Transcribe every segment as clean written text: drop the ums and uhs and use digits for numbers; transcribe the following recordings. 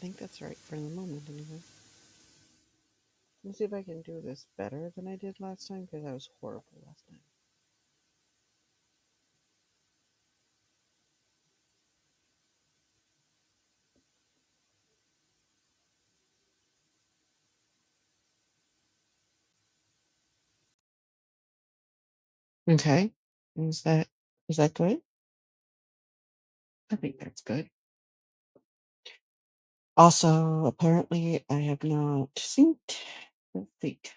think that's right for the moment, anyway. Let me see if I can do this better than I did last time because I was horrible last time. Okay. Is that is that good? I think that's good. Also, apparently, I have not synced the feet.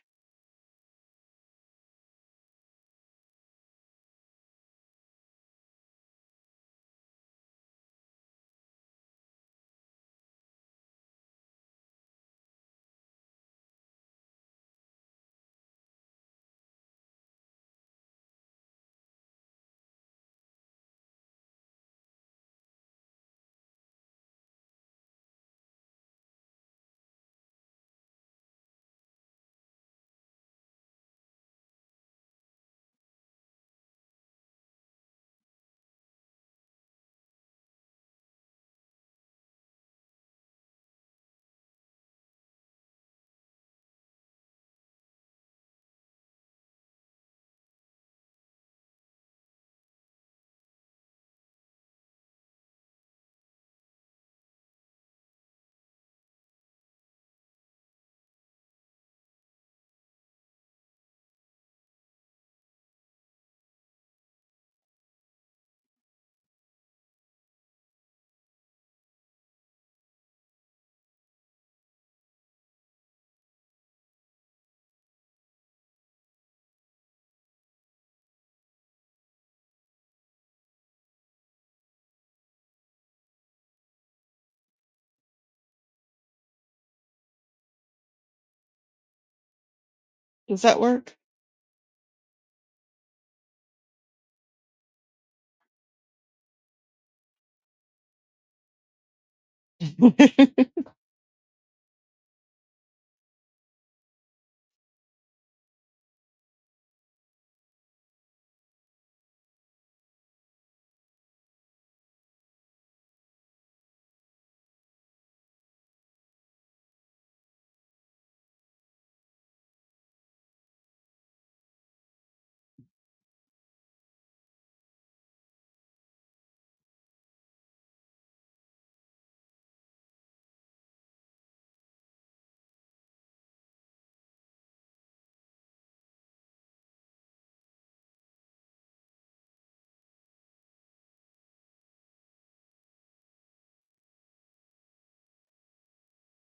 Does that work?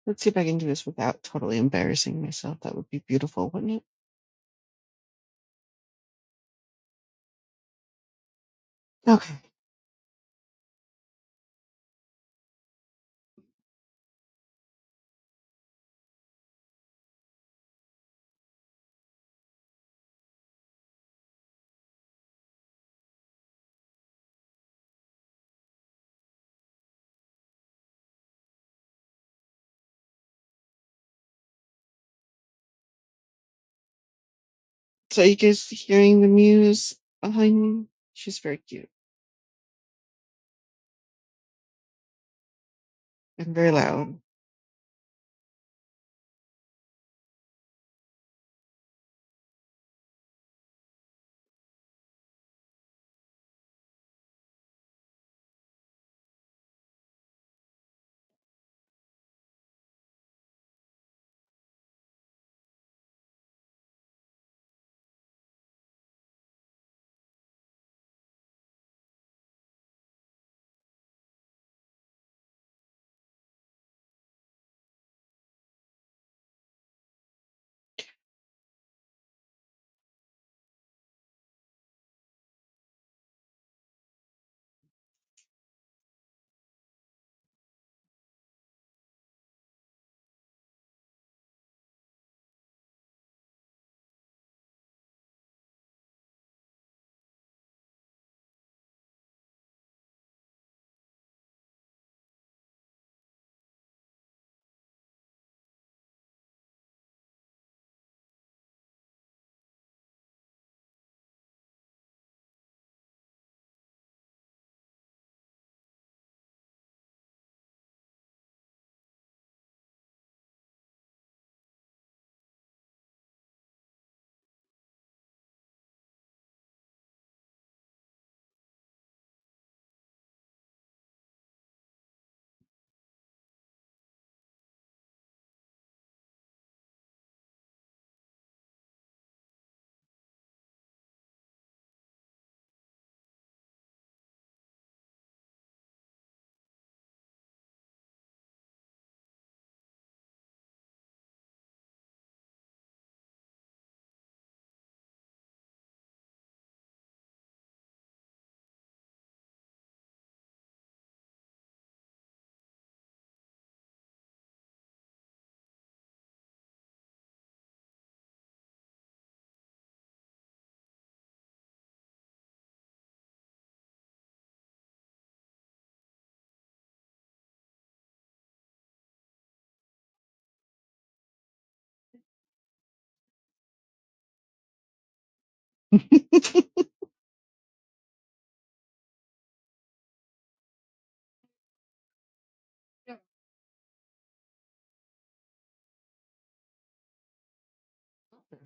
Let's see if I can do this without totally embarrassing myself. That would be beautiful, wouldn't it? Okay. So you guys hearing the muse behind me? She's very cute and very loud.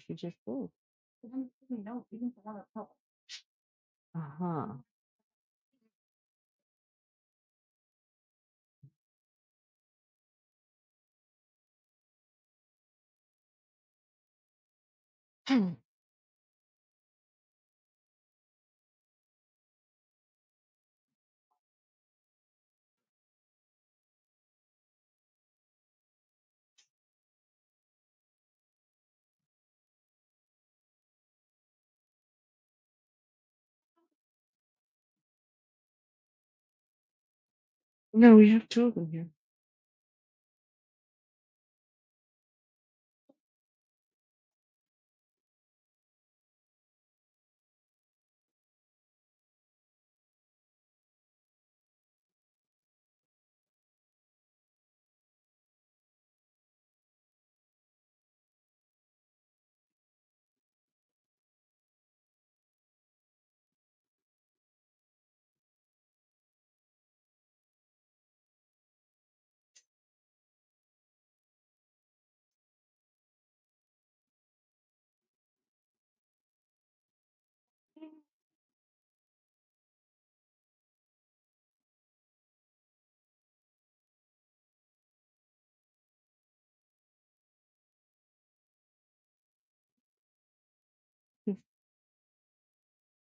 She just moved. Uh-huh. No, we have two of them here.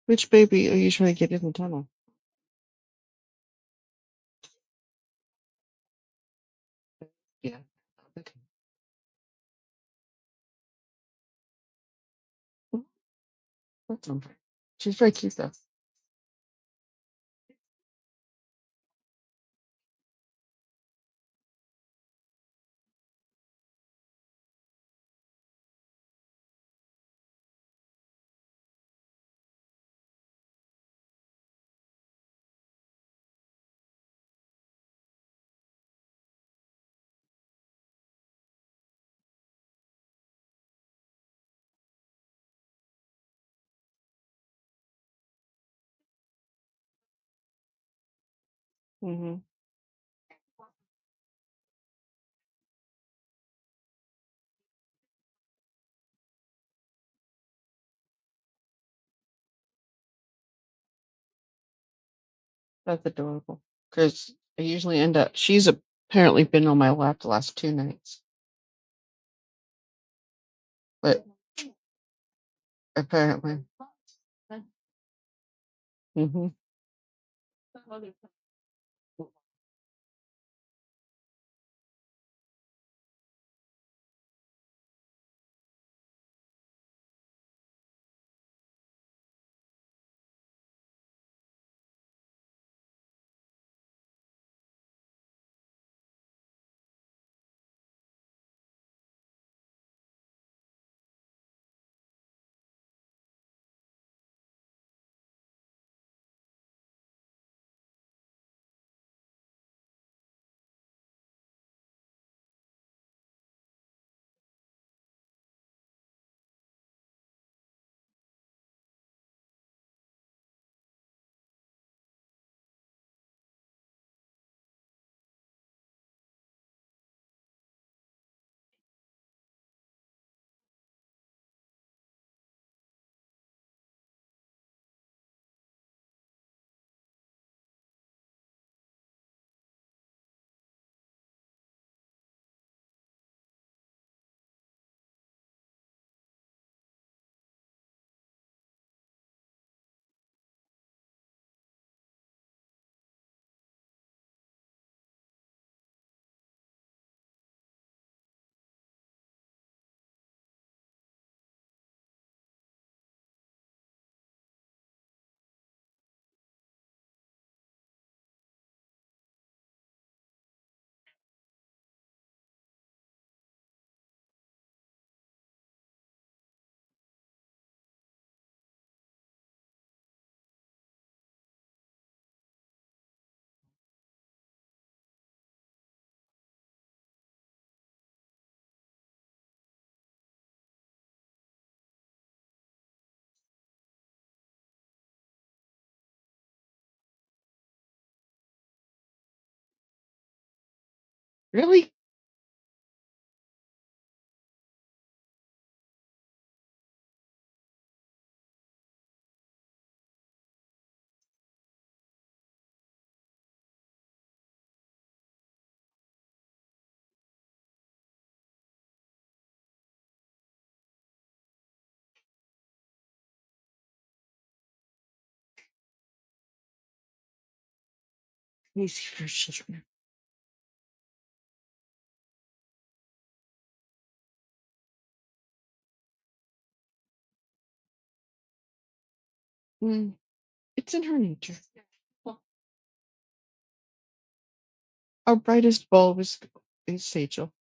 Which baby are you trying to get in the tunnel? Yeah. Okay. Oh, that's okay. She's very cute though. Mm-hmm. That's adorable. Because I usually end up. She's apparently been on my lap the last 2 nights, but apparently. Mm-hmm. Really? These here children. Mm, it's in her nature. Well, our brightest bulb is Sachel.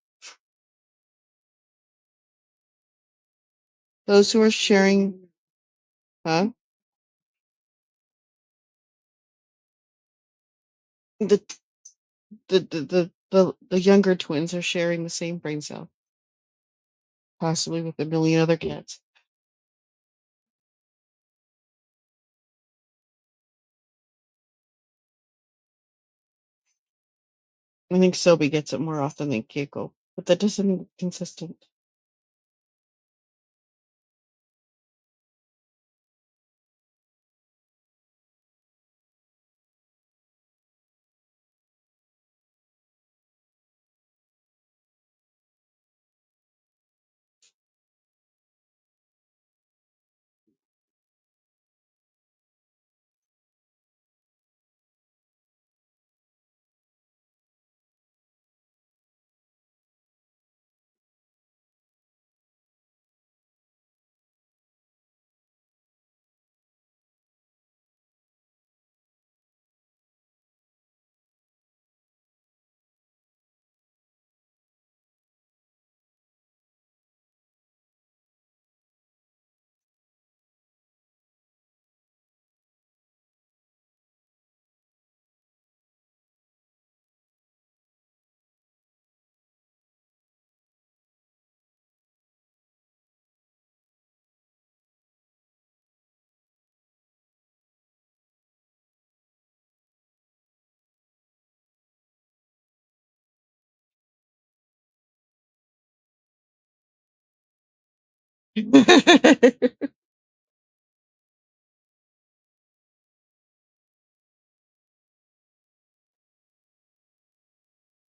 Those who are sharing, huh? The the younger twins are sharing the same brain cell, possibly with a million other cats. I think Sobi gets it more often than Keiko, but that doesn't mean it's consistent.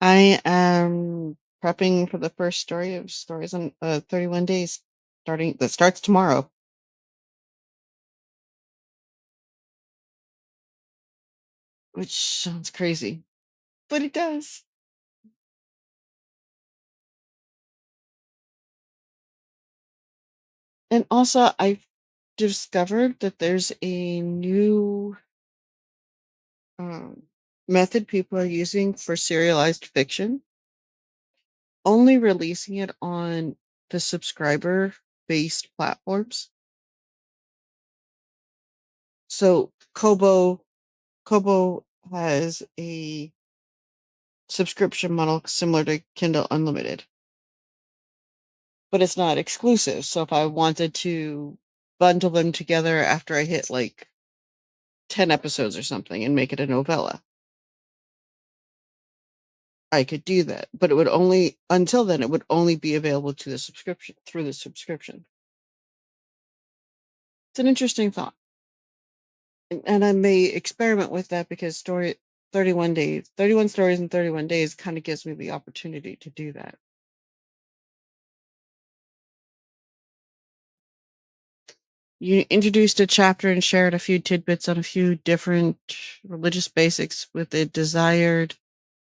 I am prepping for the first story of stories on 31 days starting that starts tomorrow, which sounds crazy, but it does. And also, I've discovered that there's a new um, method people are using for serialized fiction, only releasing it on the subscriber based platforms. So Kobo has a subscription model similar to Kindle Unlimited, but it's not exclusive. So if I wanted to bundle them together after I hit like 10 episodes or something and make it a novella, I could do that. But it would only, until then, it would only be available to the subscription through the subscription. It's an interesting thought. And I may experiment with that because 31 days, 31 stories in 31 days kind of gives me the opportunity to do that. You introduced a chapter and shared a few tidbits on a few different religious basics with the desired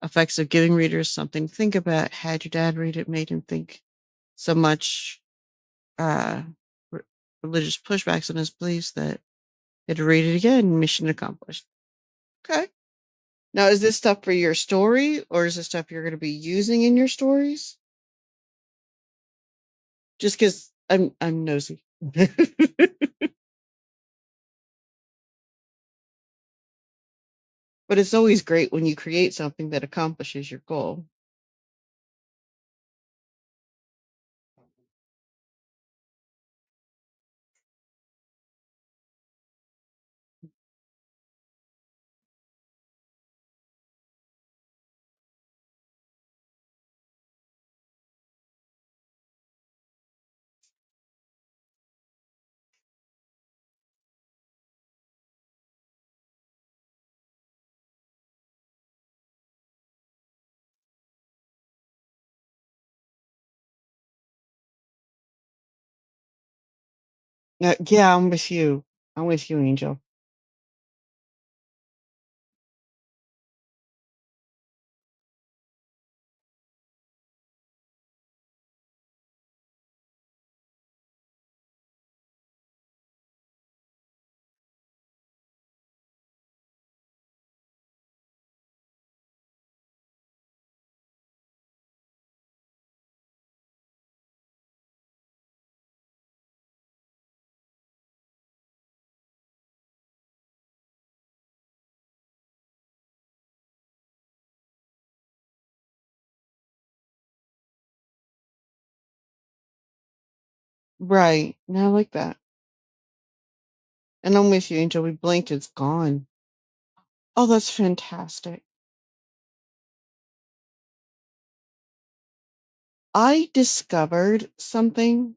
effects of giving readers something to think about. Had your dad read it, made him think so much uh, re- religious pushbacks on his beliefs that he had to read it again. Mission accomplished. Okay. Now, is this stuff for your story, or is this stuff you're going to be using in your stories? Just because I'm nosy. But it's always great when you create something that accomplishes your goal. Yeah, I'm with you. I'm with you, Angel. Right. No, I like that. And I'm with you, Angel. We blinked, it's gone. Oh, that's fantastic. I discovered something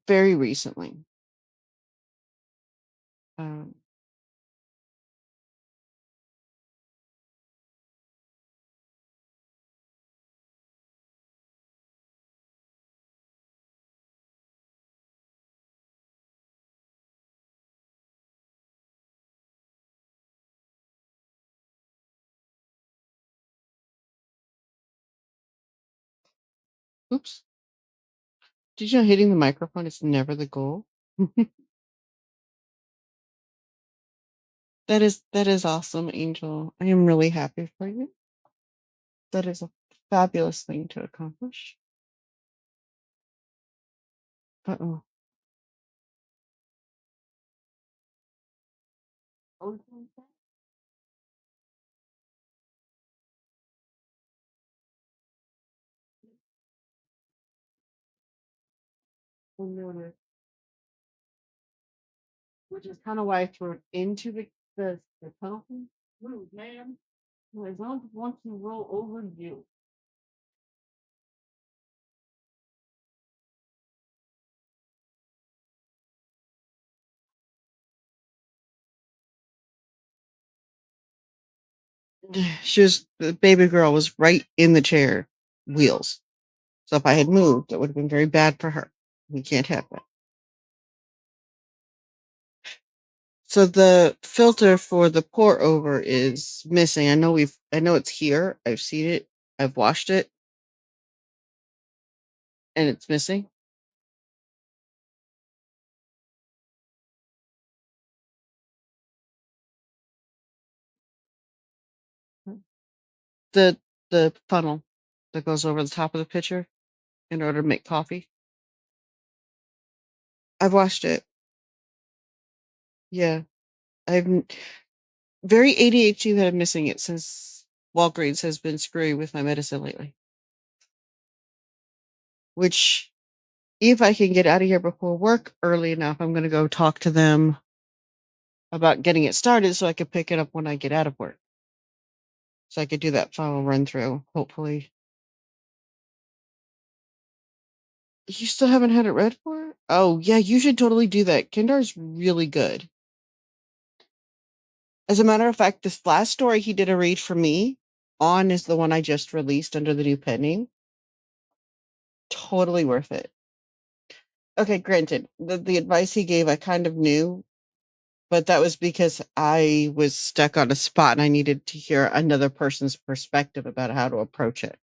very recently. Um, oops. Did you know hitting the microphone is never the goal? That is awesome, Angel. I am really happy for you. That is a fabulous thing to accomplish. Uh-oh. Which is kind of why I threw it into the telephone. Move, man. I don't want to roll over you. The baby girl was right in the chair wheels. So if I had moved, that would have been very bad for her. We can't have that. So the filter for the pour over is missing. I know it's here. I've seen it. I've washed it and it's missing. The the funnel that goes over the top of the pitcher in order to make coffee. I've washed it. Yeah. I'm very ADHD that I'm missing it since Walgreens has been screwing with my medicine lately. Which, if I can get out of here before work early enough, I'm going to go talk to them about getting it started so I could pick it up when I get out of work. So I could do that final run through, hopefully. You still haven't had it read for? Oh, yeah, you should totally do that. Kindar's really good. As a matter of fact, this last story he did a read for me on is the one I just released under the new pen name. Totally worth it. Okay, granted, the advice he gave I kind of knew, but that was because I was stuck on a spot and I needed to hear another person's perspective about how to approach it.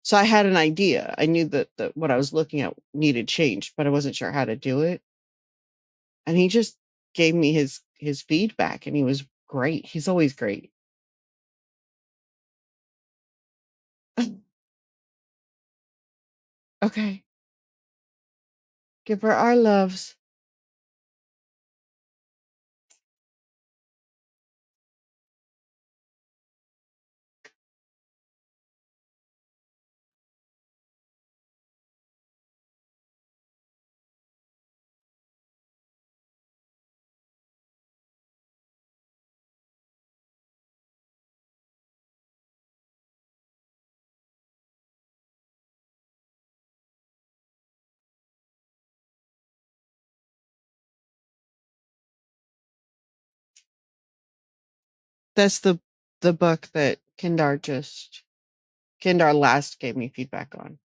So I had an idea. I knew that what I was looking at needed change, but I wasn't sure how to do it. And he just gave me his feedback and he was great. He's always great. Okay. Give her our loves. That's the book that Kindar last gave me feedback on.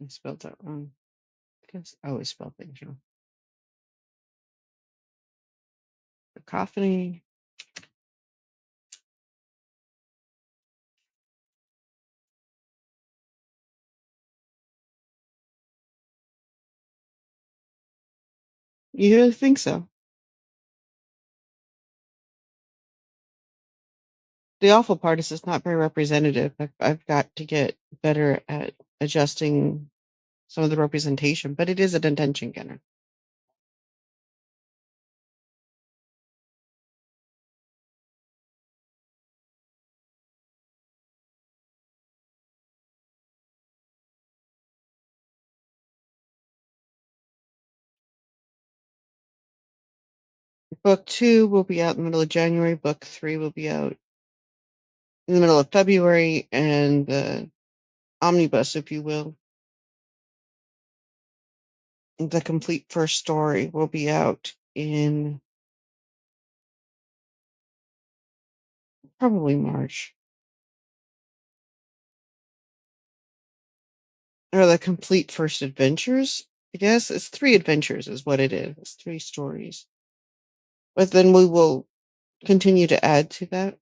I spelled that wrong. Because I always spell things wrong. Cacophony. You really think so? The awful part is it's not very representative. I've got to get better at adjusting some of the representation, but it is an attention getter. Book 2 will be out in the middle of January. Book 3 will be out in the middle of February, and the omnibus, if you will, the complete first story will be out in probably March. Or the complete first adventures, I guess. It's 3 adventures is what it is. It's 3 stories. But then we will continue to add to that.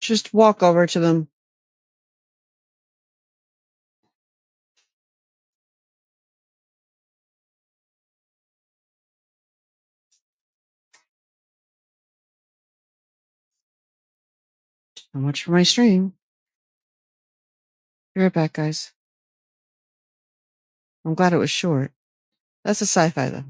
Just walk over to them. So much for my stream. Be right back, guys. I'm glad it was short. That's a sci-fi, though.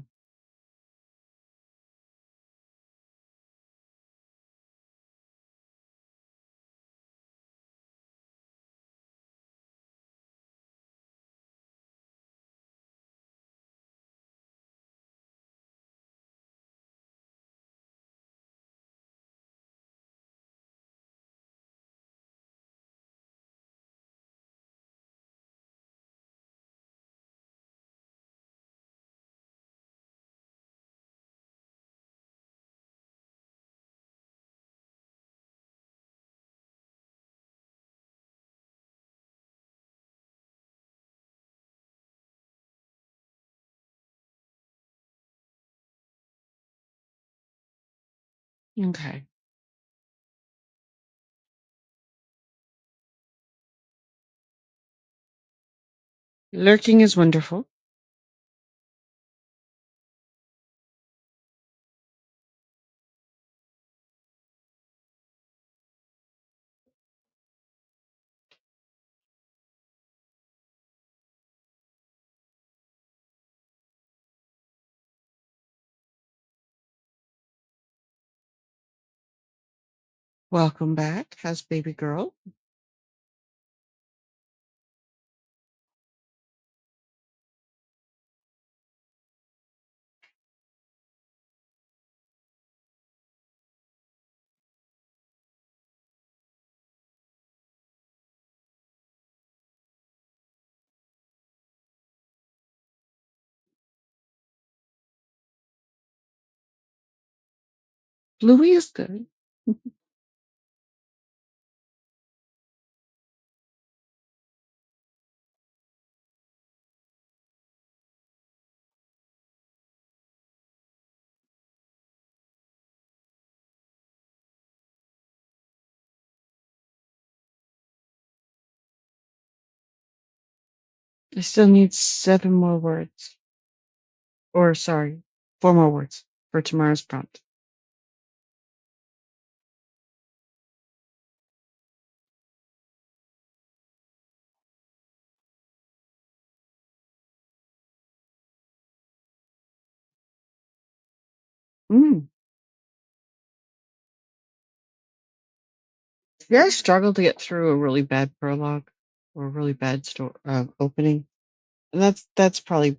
Okay. Lurking is wonderful. Welcome back. How's baby girl? Bluey is good. I still need 7 more words. Or, sorry, 4 more words for tomorrow's prompt. Mm. Yeah, I struggled to get through a really bad prologue or a really bad opening. And that's probably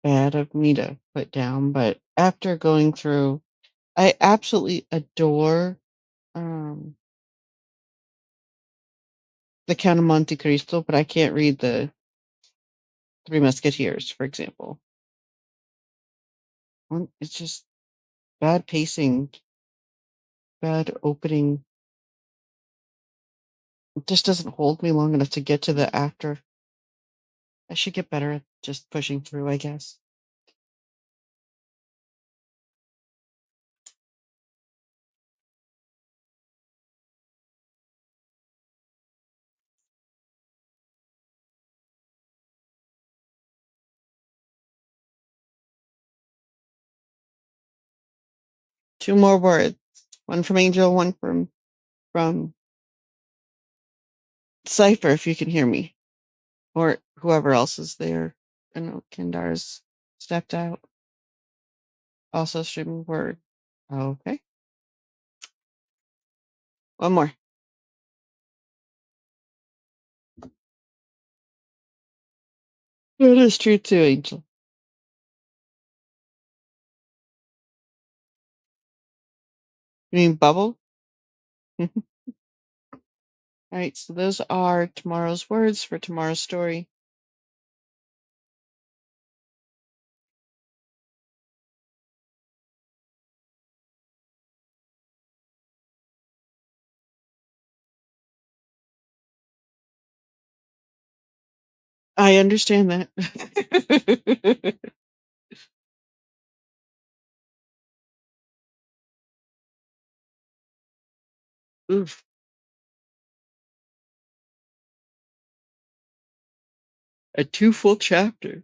bad of me to put down. But after going through, I absolutely adore um, the Count of Monte Cristo, but I can't read the Three Musketeers, for example. It's just bad pacing, bad opening. It just doesn't hold me long enough to get to the after. I should get better at just pushing through, I guess. 2 more words. One from Angel, one from Cypher, if you can hear me, or whoever else is there. I know Kendar's stepped out. Also streaming word. Okay. One more. It is true too, Angel. You mean bubble? All right, so those are tomorrow's words for tomorrow's story. I understand that. Oof. A 2 full chapter.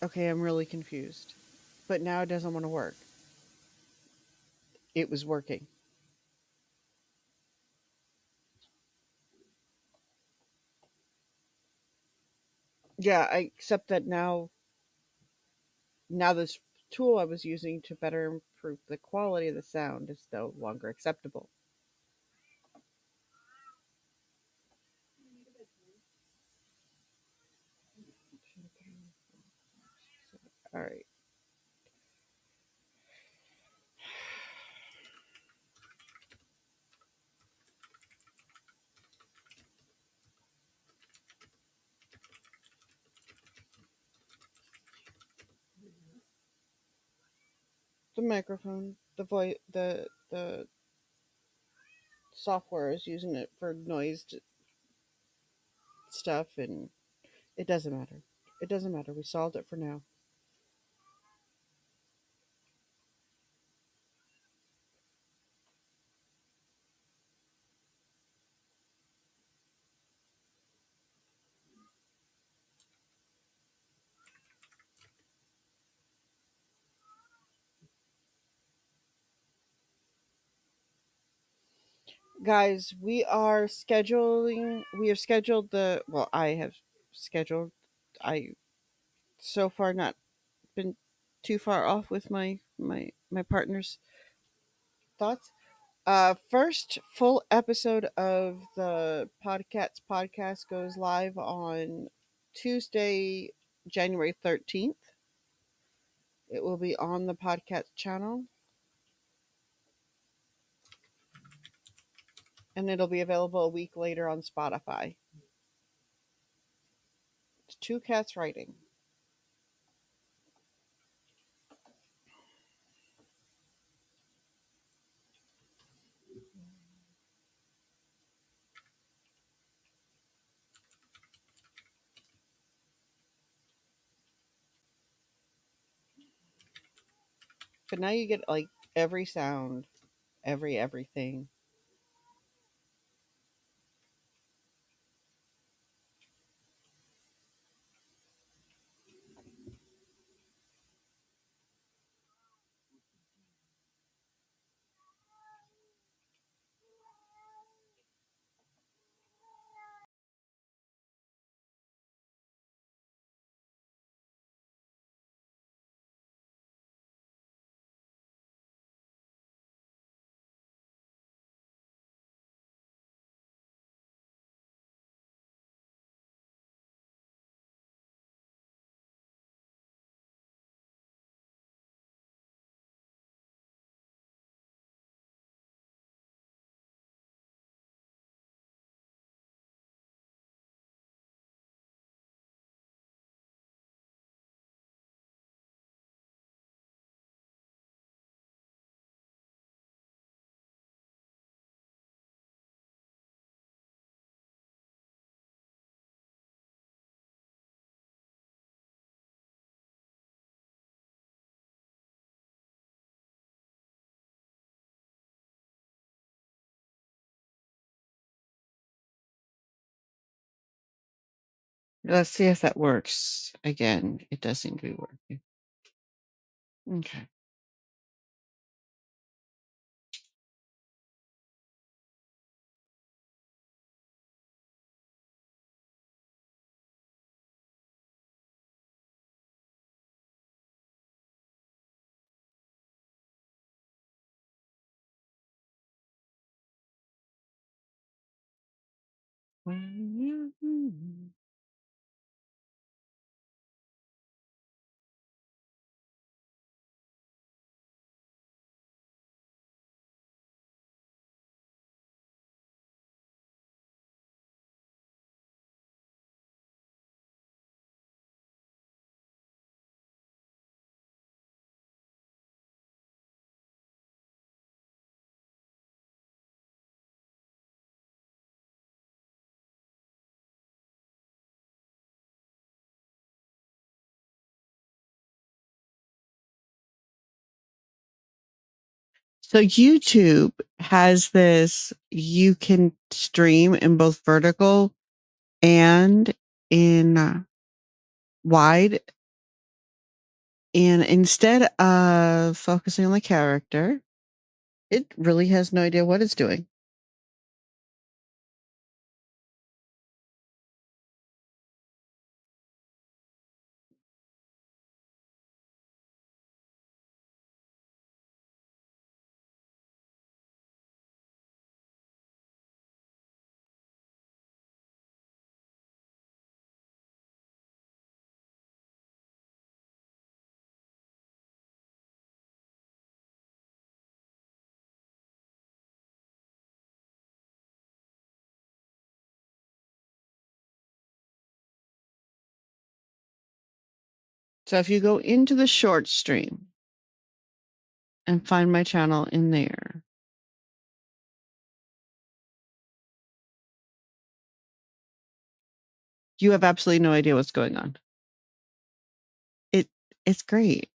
Okay, I'm really confused. But now it doesn't want to work. It was working. Yeah, I except that now this tool I was using to better improve the quality of the sound is no longer acceptable. All right. The microphone, the voice, the software is using it for noise stuff, and it doesn't matter. It doesn't matter. We solved it for now. Guys, we have scheduled I have scheduled I so far not been too far off with my partner's thoughts. First full episode of the podcast goes live on Tuesday, January 13th. It will be on the podcast channel, and it'll be available a week later on Spotify. It's Two Cats Writing. But now you get like every sound, everything. Let's see if that works. Again, it does seem to be working. Okay. So YouTube has this, you can stream in both vertical and in wide. And instead of focusing on the character, it really has no idea what it's doing. So if you go into the short stream and find my channel in there, you have absolutely no idea what's going on. It it's great.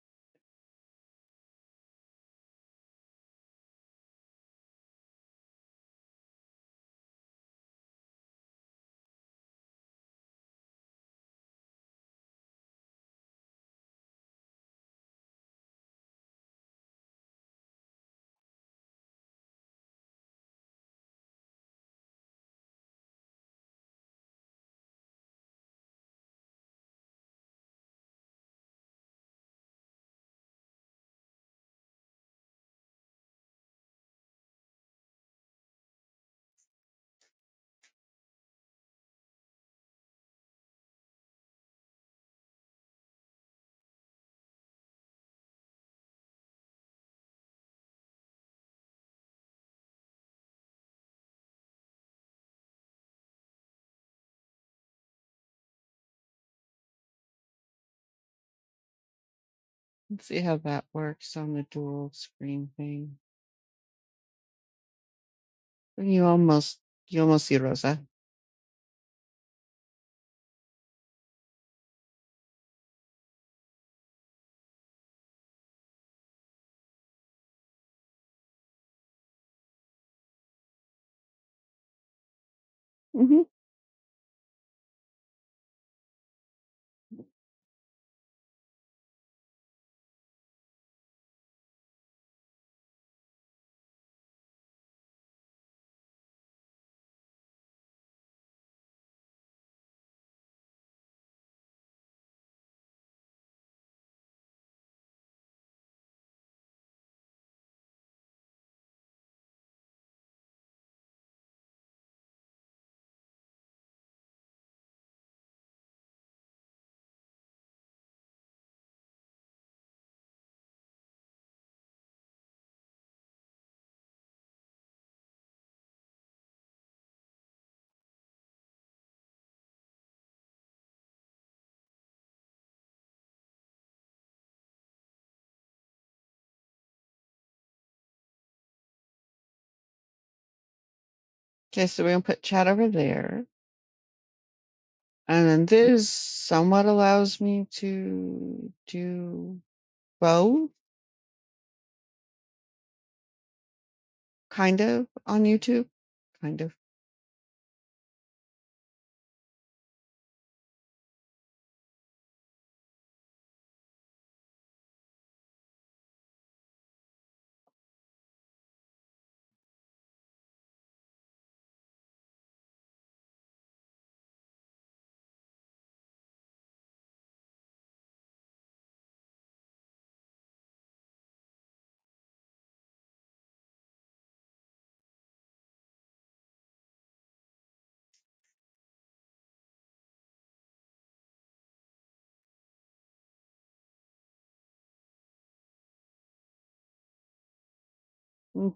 Let's see how that works on the dual screen thing. You almost see Rosa. Hmm. Okay, so we're gonna put chat over there. And then this somewhat allows me to do both, kind of, on YouTube. Kind of.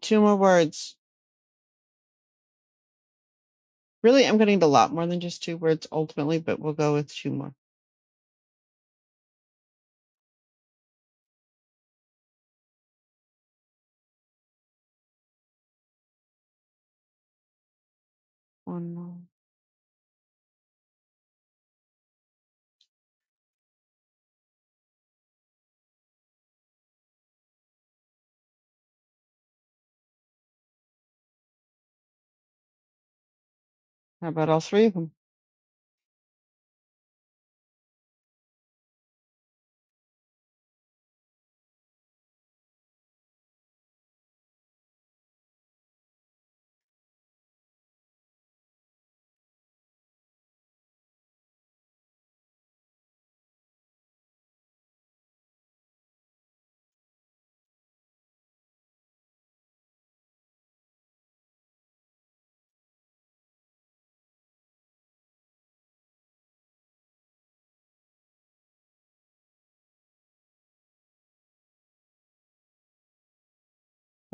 Two more words. Really, I'm getting a lot more than just two words ultimately, but we'll go with two more. One more. How about all three of them?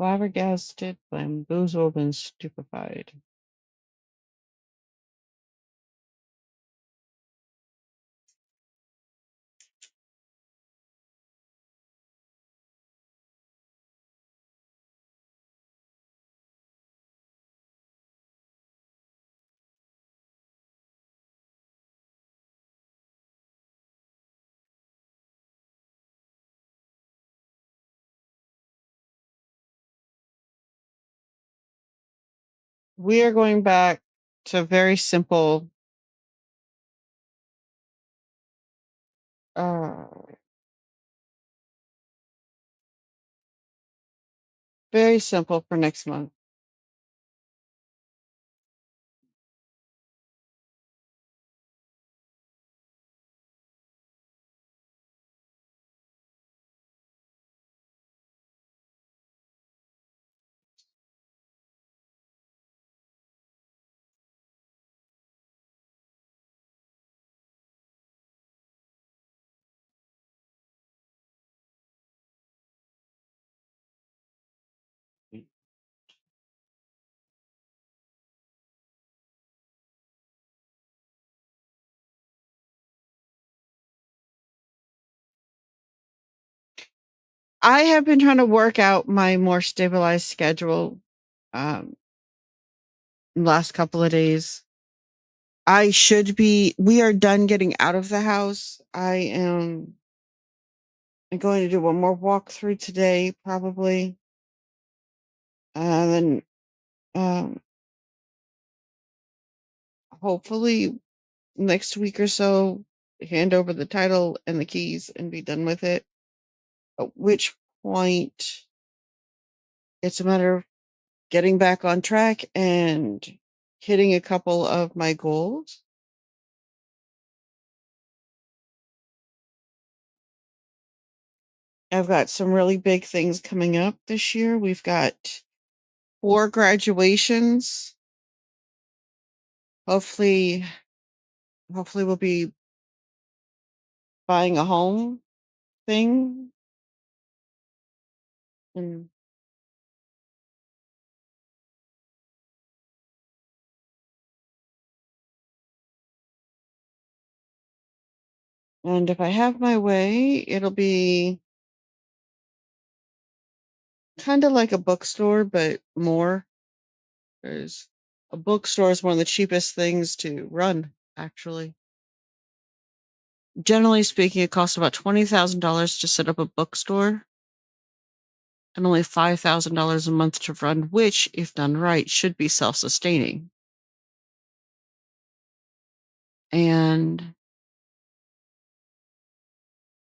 flabbergasted, bamboozled, and stupefied. We are going back to uh, very simple for next month. I have been trying to work out my more stabilized schedule um last couple of days. We are done getting out of the house. I am going to do one more walkthrough today, probably. Then um hopefully next week or so, hand over the title and the keys and be done with it. At which point it's a matter of getting back on track and hitting a couple of my goals. I've got some really big things coming up this year. We've got 4 graduations. Hopefully we'll be buying a home thing. And if I have my way, it'll be kind of like a bookstore, but more. 'Cause a bookstore is one of the cheapest things to run, actually. Generally speaking, it costs about $20,000 to set up a bookstore and only $5,000 a month to run, which, if done right, should be self-sustaining. And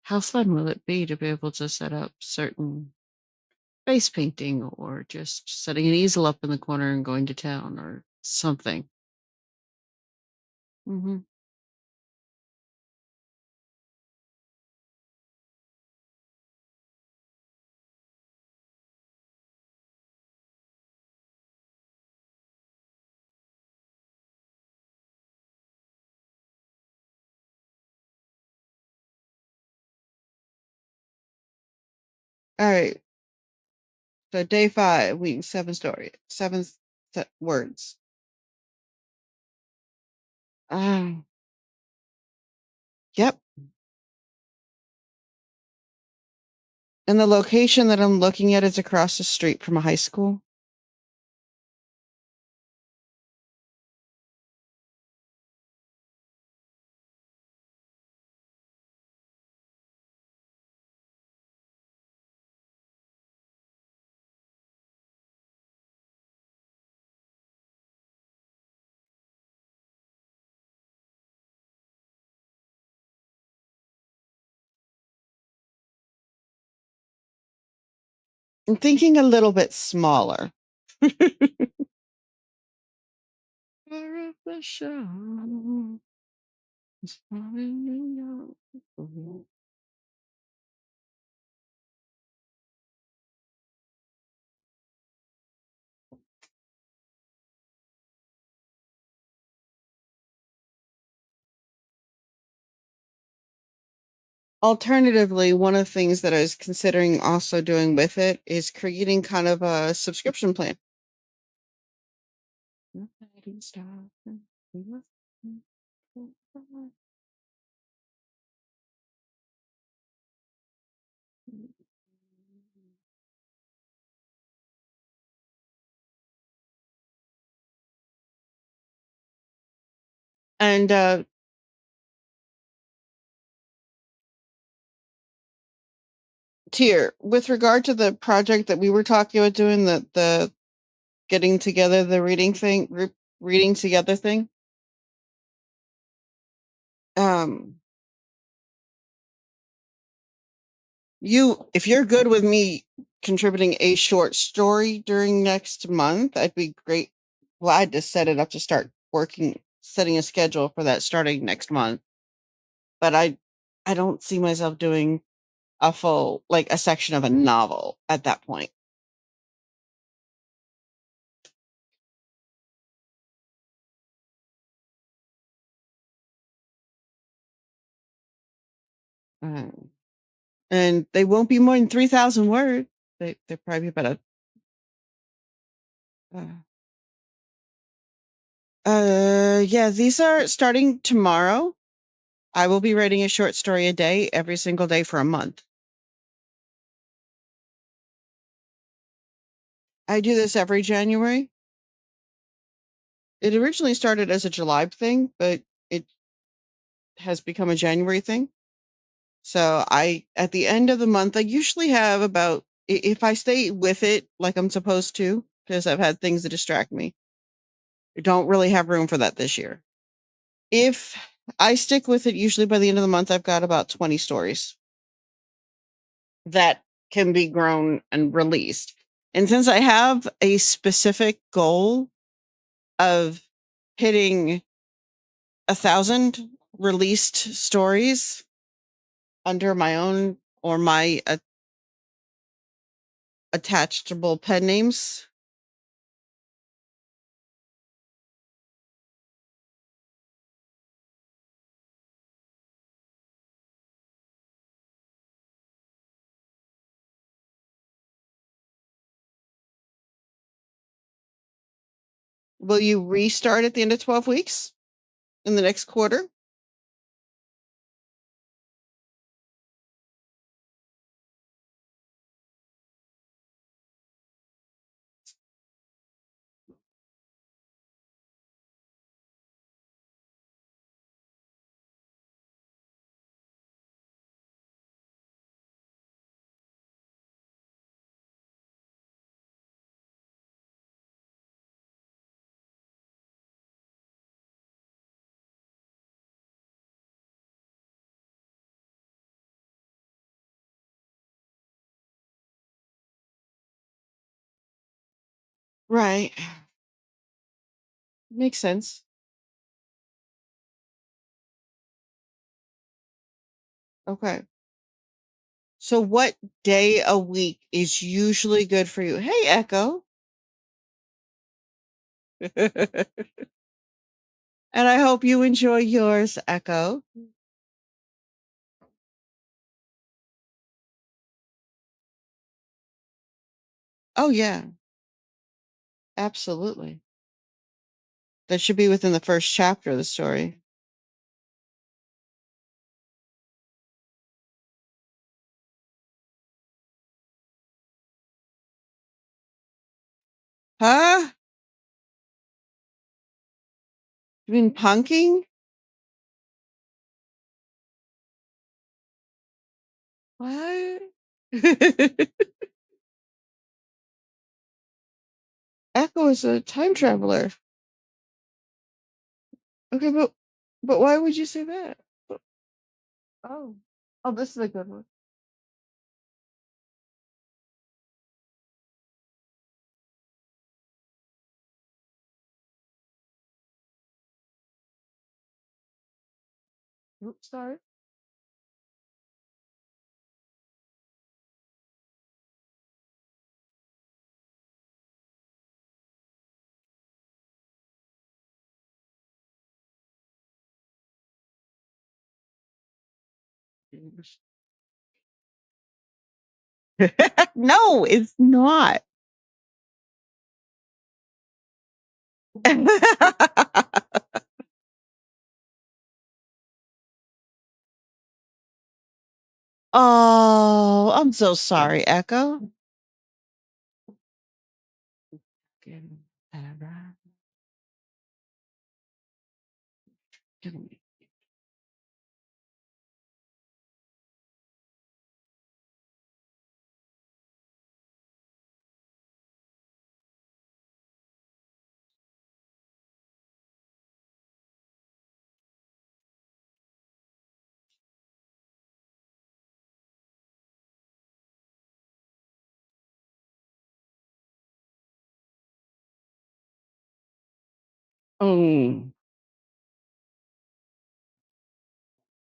how fun will it be to be able to set up certain face painting or just setting an easel up in the corner and going to town or something? Mhm. Alright, so day 5, week 7 story, 7 words. Ah, yep. And the location that I'm looking at is across the street from a high school. I'm thinking a little bit smaller. Part of the show is falling in love. Alternatively, one of the things that I was considering also doing with it is creating kind of a subscription plan. And Tier, with regard to the project that we were talking about doing, the getting together, the reading thing, group reading together thing. Um, if you're good with me contributing a short story during next month, I'd be glad to set it up to start setting a schedule for that starting next month. But I don't see myself doing a full, like a section of a novel at that point. Um, and they won't be more than 3,000 words. They're probably about yeah, these are starting tomorrow. I will be writing a short story a day, every single day for a month. I do this every January. It originally started as a July thing, but it has become a January thing. So at the end of the month, I usually have if I stay with it like I'm supposed to, because I've had things that distract me, I don't really have room for that this year. If I stick with it, usually by the end of the month, I've got about 20 stories that can be grown and released. And since I have a specific goal of hitting 1,000 released stories under my own or my attachable pen names. Will you restart at the end of 12 weeks in the next quarter? Right. Makes sense. Okay. So what day a week is usually good for you? Hey, Echo. And I hope you enjoy yours, Echo. Oh, yeah, absolutely. That should be within the first chapter of the story. Huh? You mean punking? What? Echo is a time traveler. Okay, but why would you say that? Oh. Oh, this is a good one. Oops, sorry. No, it's not. Oh, I'm so sorry, Echo. Mm.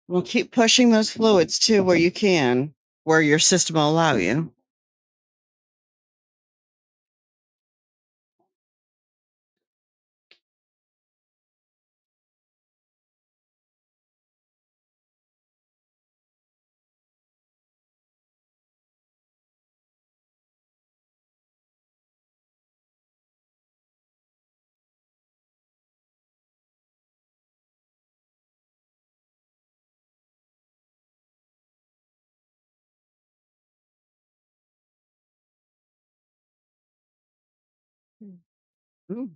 Well, keep pushing those fluids too where you can, where your system will allow you. Mm.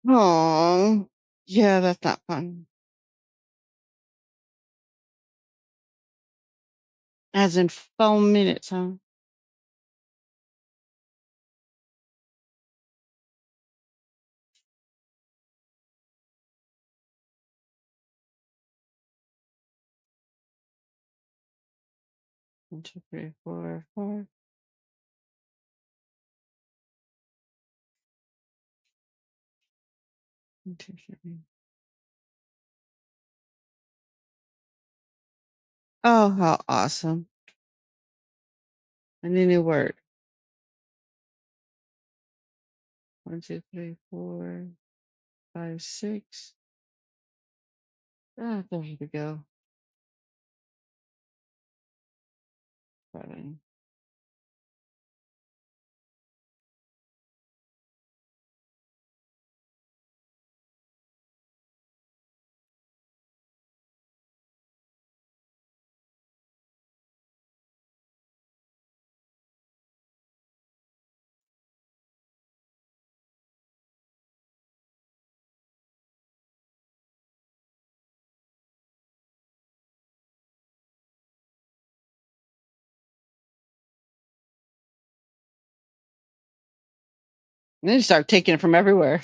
Oh, yeah, that's not fun. As in 4 minutes, huh? 1, 2, 3, 4, 5. 1, 2, 3. Oh, how awesome. And then it worked. 1, 2, 3, 4, 5, 6. Ah, there we go. 7. And then you start taking it from everywhere.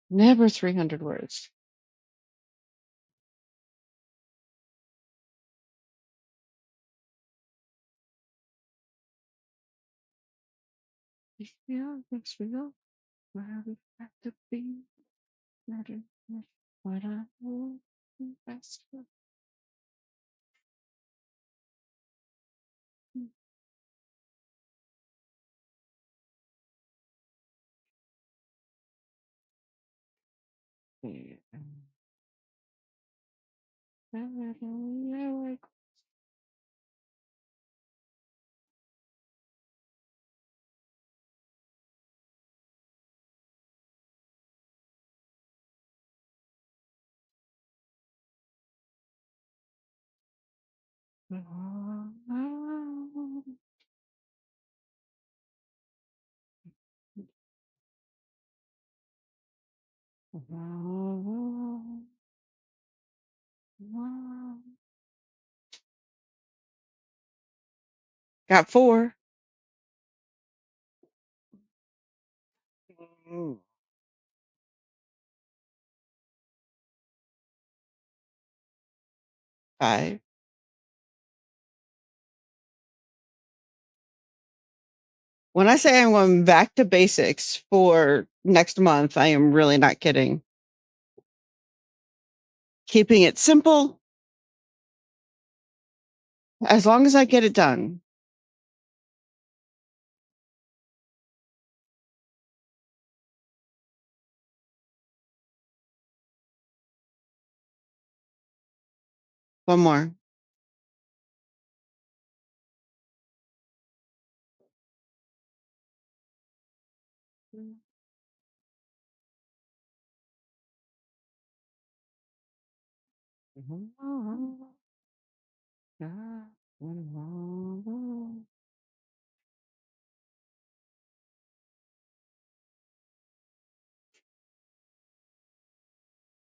Never 300 words. Yeah, yes, we go. Where we have to be. Matter, what I want. Best. Got 4. Mm. 5. When I say I'm going back to basics for next month. I am really not kidding. Keeping it simple as long as I get it done. One more.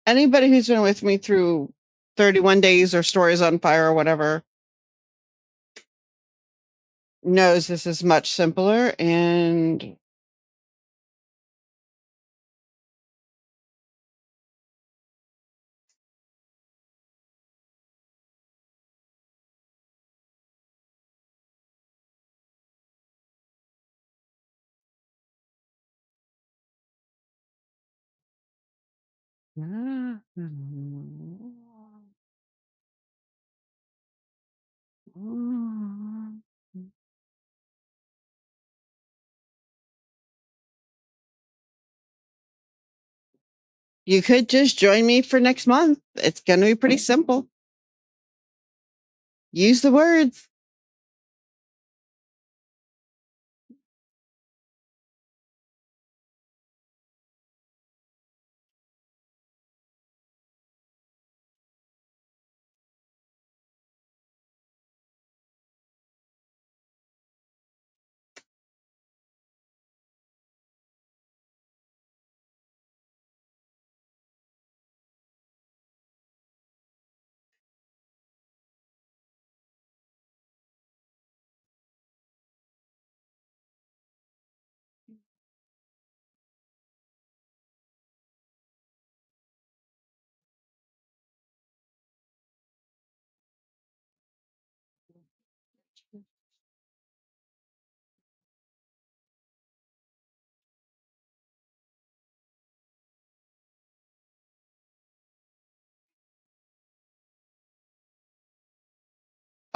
Anybody who's been with me through 31 days or stories on fire or whatever knows this is much simpler and you could just join me for next month. It's going to be pretty simple. Use the words.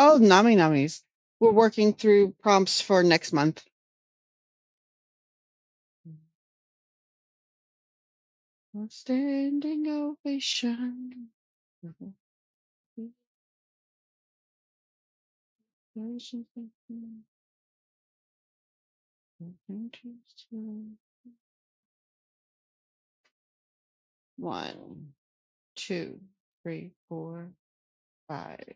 Oh, Nami Namis. We're working through prompts for next month. A standing ovation. One, two, three, four, five.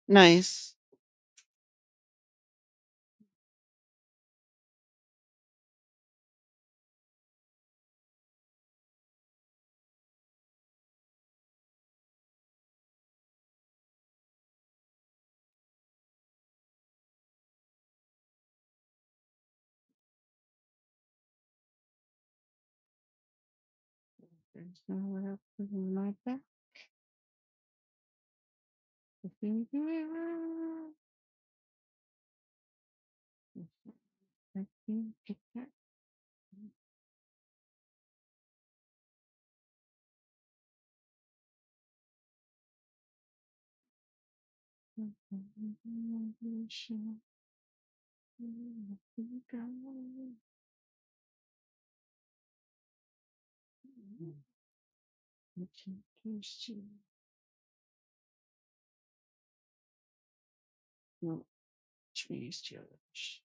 Nice. There's nowhere else to go like that. I think get that. No, trees, George.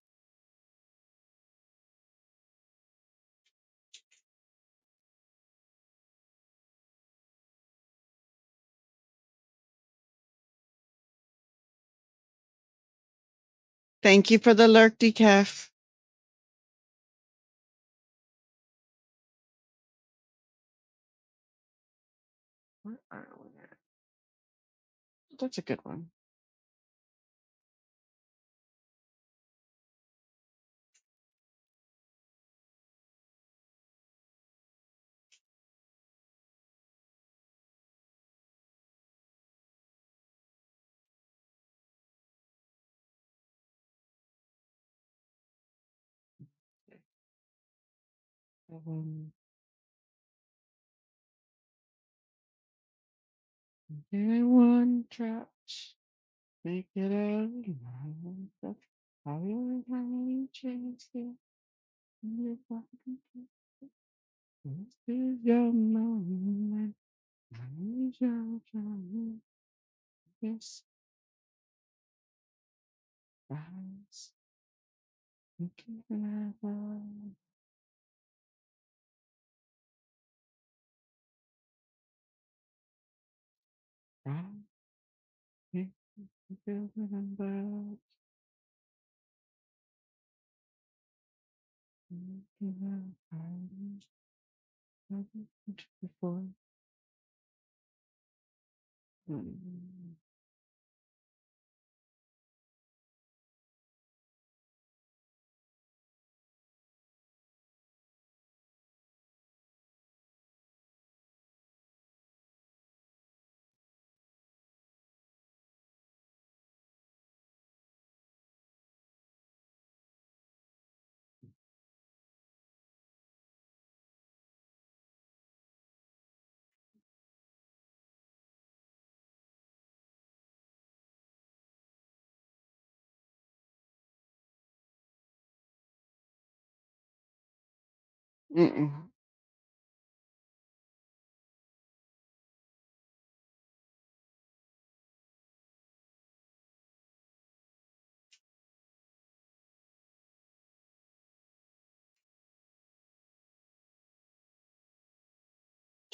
Thank you for the lurk, decaf. Where are we at? That's a good one. Um, one traps. Make it out. How you have chance to this is your moment. This is your time. Yes, rise. You can never rise. You can remember. You can rise. Before. Mm.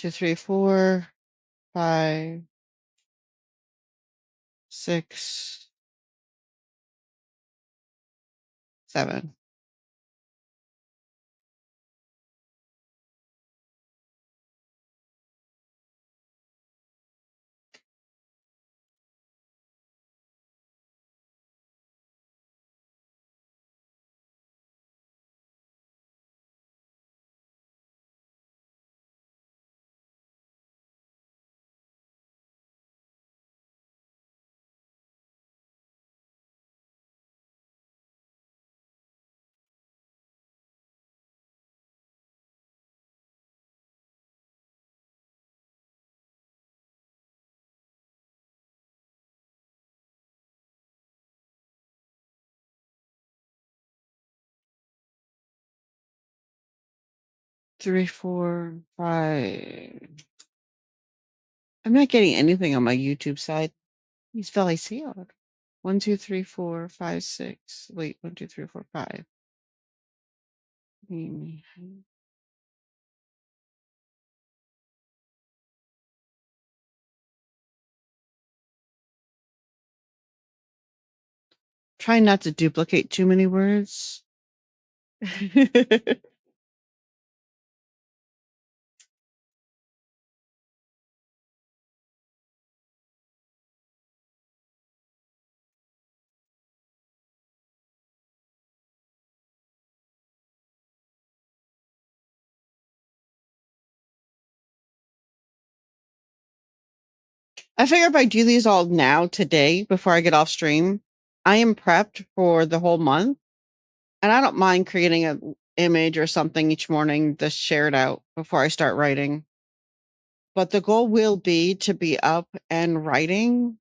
2, 3, 4, 5, 6, 7. 3, 4, 5. I'm not getting anything on my YouTube side. He's very sealed. 1, 2, 3, 4, 5, 6. Wait, 1, 2, 3, 4, 5. Try not to duplicate too many words. I figure if I do these all now today before I get off stream, I am prepped for the whole month. And I don't mind creating an image or something each morning to share it out before I start writing. But the goal will be to be up and writing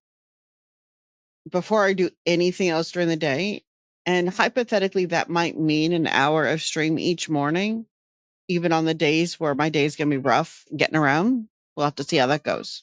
before I do anything else during the day. And hypothetically, that might mean an hour of stream each morning, even on the days where my day is going to be rough getting around. We'll have to see how that goes.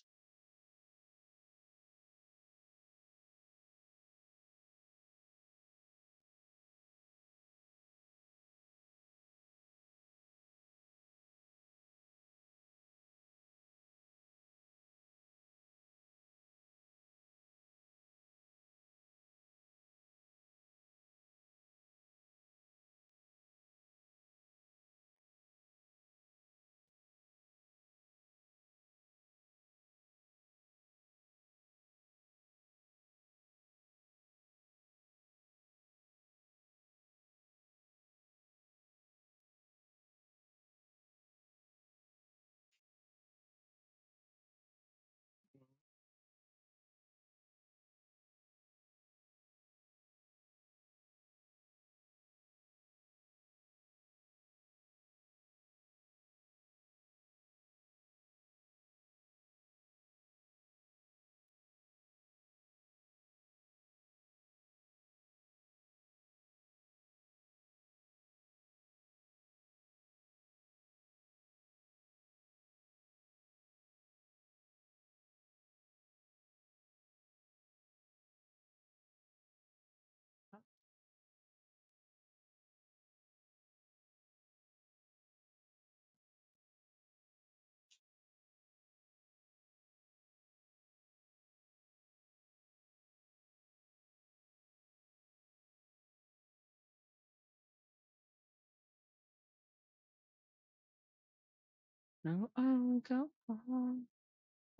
No, oh, go on.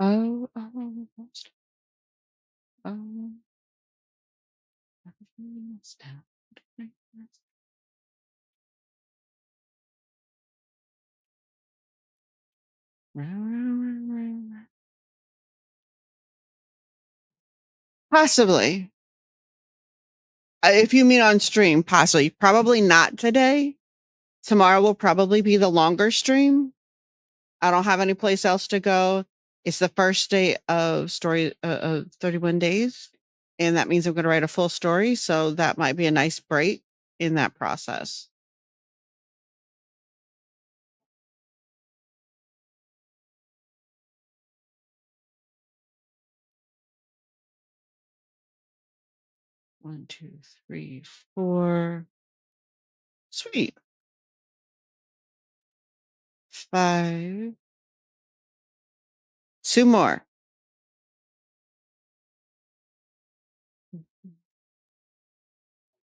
Oh, oh, oh, stop. Possibly. If you mean on stream, possibly. Probably not today. Tomorrow will probably be the longer stream. I don't have any place else to go. It's the first day of story of 31 days, and that means I'm gonna write a full story, so that might be a nice break in that process. 1, 2, 3, 4. Sweet. 5. 2 more.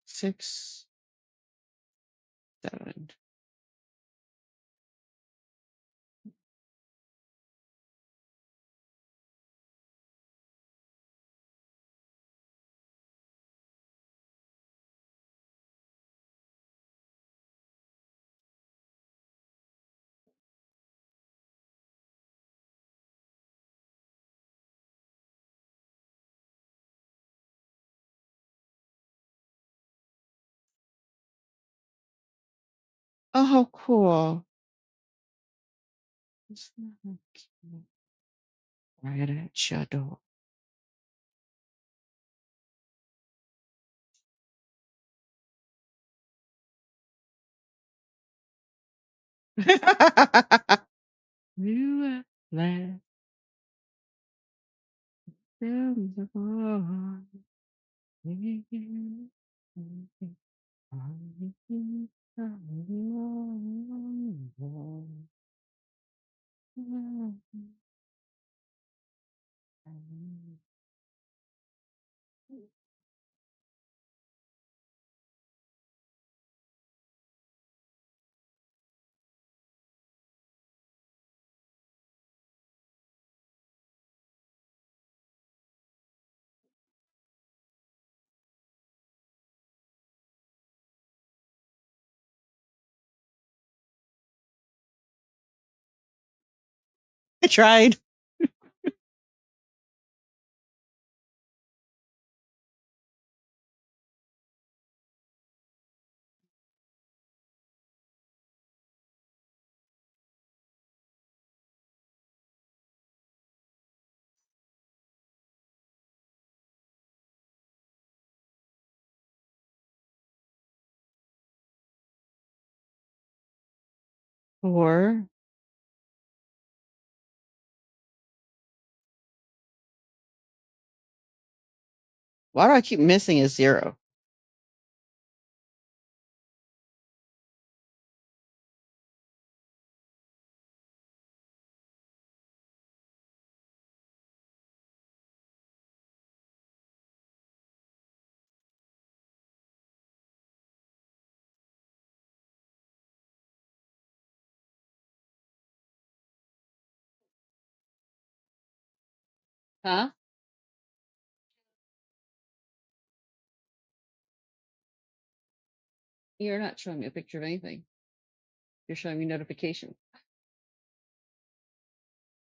6, 7. Oh, how cool. Right at your door. You at last from the bar. I tried. Or why do I keep missing a 0? Huh? You're not showing me a picture of anything. You're showing me notification.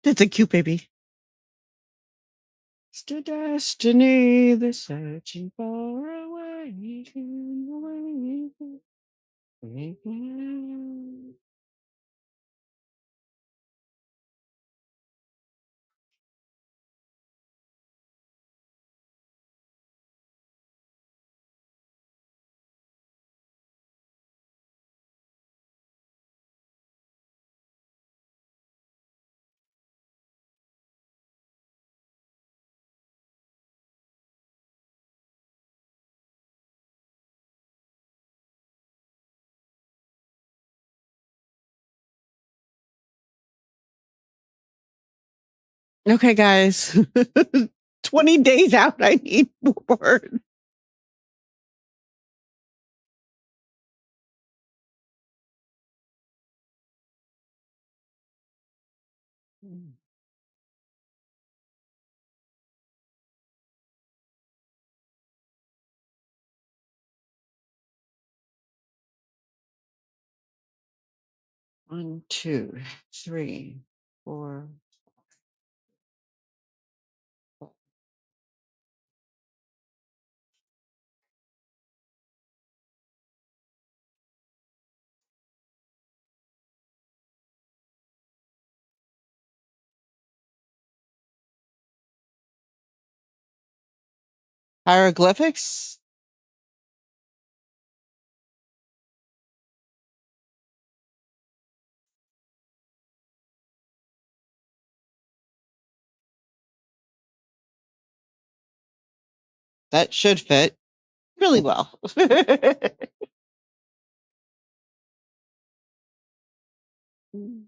That's a cute baby. It's the destiny, the searching for a way to away. Okay, guys. 20 days out, I need more. Mm. 1, 2, 3, 4. Hieroglyphics? That should fit really well. Mm.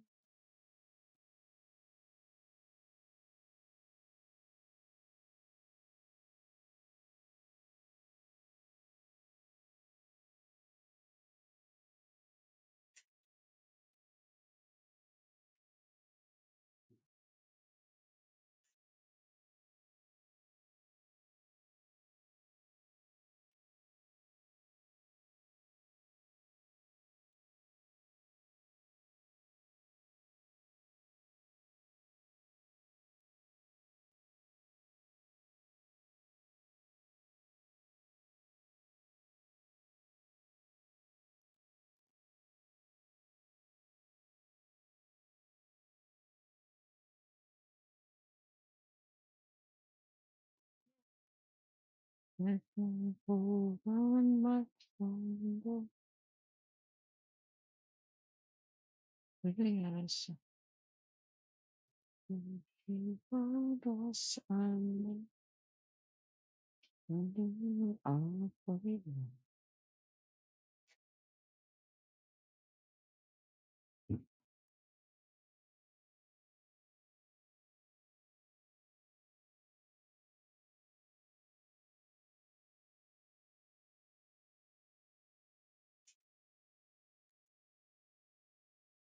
'Hold on much longer, yes, keep on us and on for you.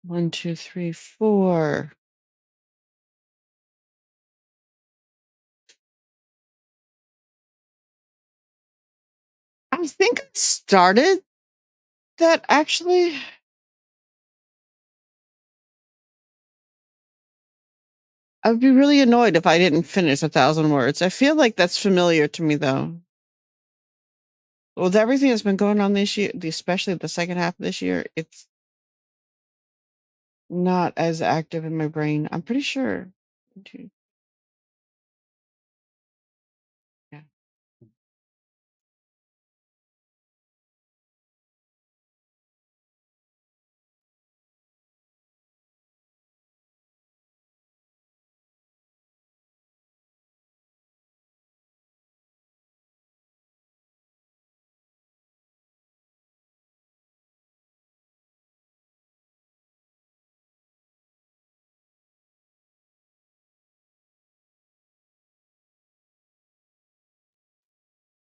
1, 2, 3, 4. I think I started that actually. I would be really annoyed if I didn't finish 1,000 words. I feel like that's familiar to me though. With everything that's been going on this year, especially the second half of this year, it's not as active in my brain. I'm pretty sure. Okay, yeah.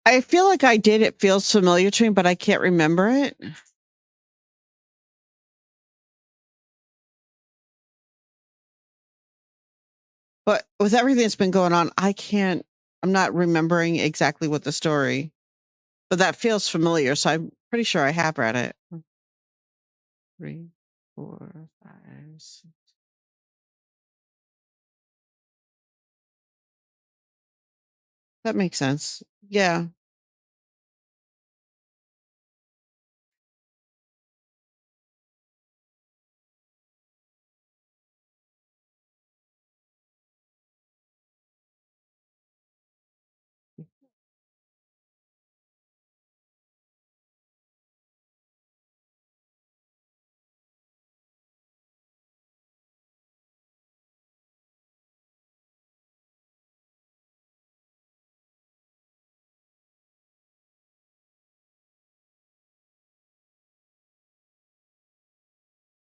I feel like I did. It feels familiar to me, but I can't remember it. But with everything that's been going on, I can't. I'm not remembering exactly what the story, but that feels familiar. So I'm pretty sure I have read it. 3, 4, 5, 6. That makes sense. Yeah.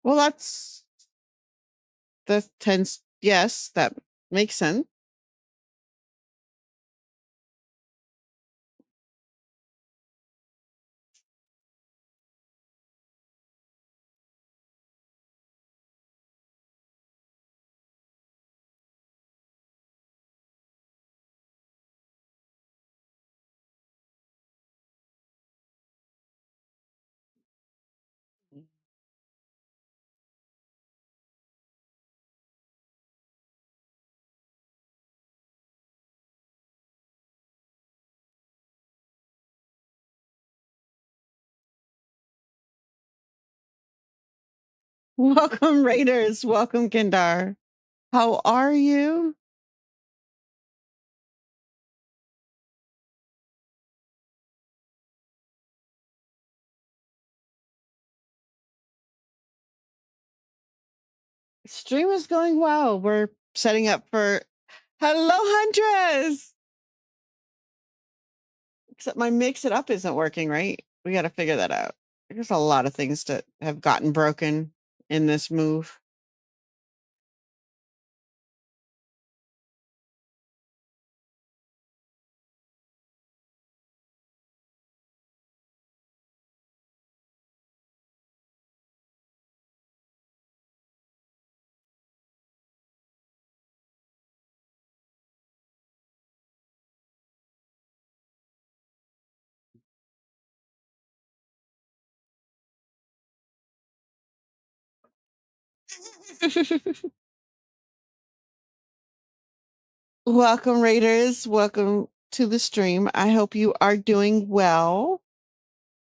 Well, that tends. Yes, that makes sense. Welcome, Raiders. Welcome, Kendar. How are you? Stream is going well. We're setting up for Hello, Huntress. Except my mix it up isn't working, right? We got to figure that out. There's a lot of things that have gotten broken in this move. Welcome, Raiders. Welcome to the stream. I hope you are doing well.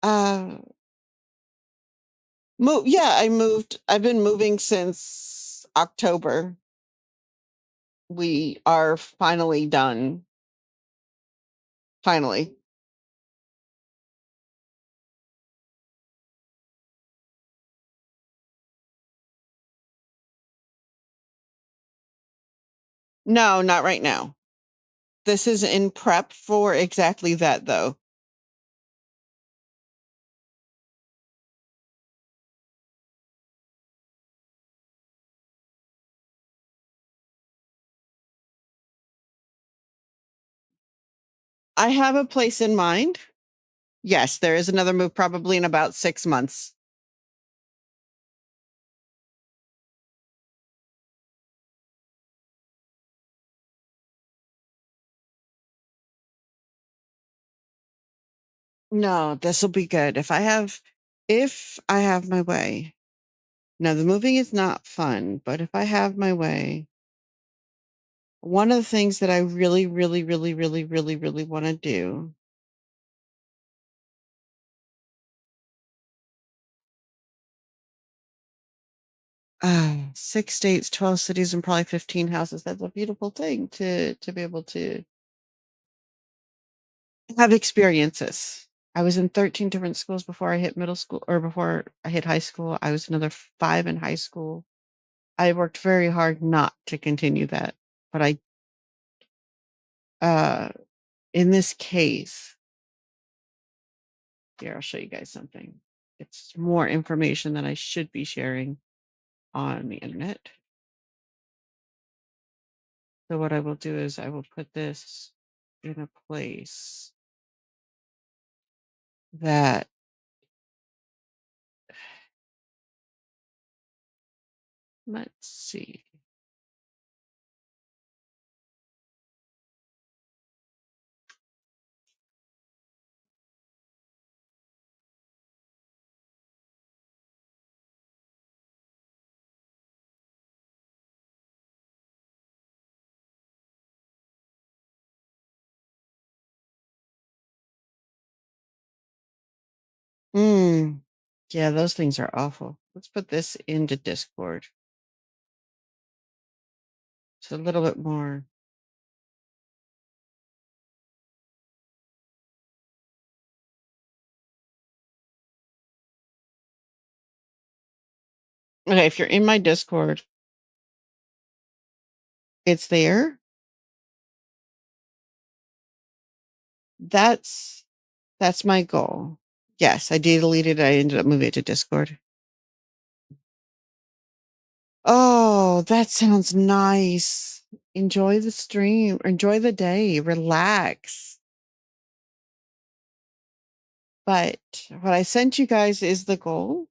Uh, yeah, I moved. I've been moving since October. We are finally done. Finally. No, not right now. This is in prep for exactly that, though. I have a place in mind. Yes, there is another move probably in about 6 months. No, this will be good. If I have my way. Now, the moving is not fun, but if I have my way, one of the things that I really, really, really, really, really, really want to do ah, 6 states, 12 cities, and probably 15 houses. That's a beautiful thing to be able to have experiences. I was in 13 different schools before I hit middle school or before I hit high school. I was another 5 in high school. I worked very hard not to continue that, but uh, in this case here, I'll show you guys something. It's more information than I should be sharing on the internet. So what I will do is I will put this in a place that let's see. Mm, yeah, those things are awful. Let's put this into Discord. It's a little bit more. Okay, if you're in my Discord, it's there. That's that's my goal. Yes, I deleted it. I ended up moving it to Discord. Oh, that sounds nice. Enjoy the stream. Enjoy the day. Relax. But what I sent you guys is the goal.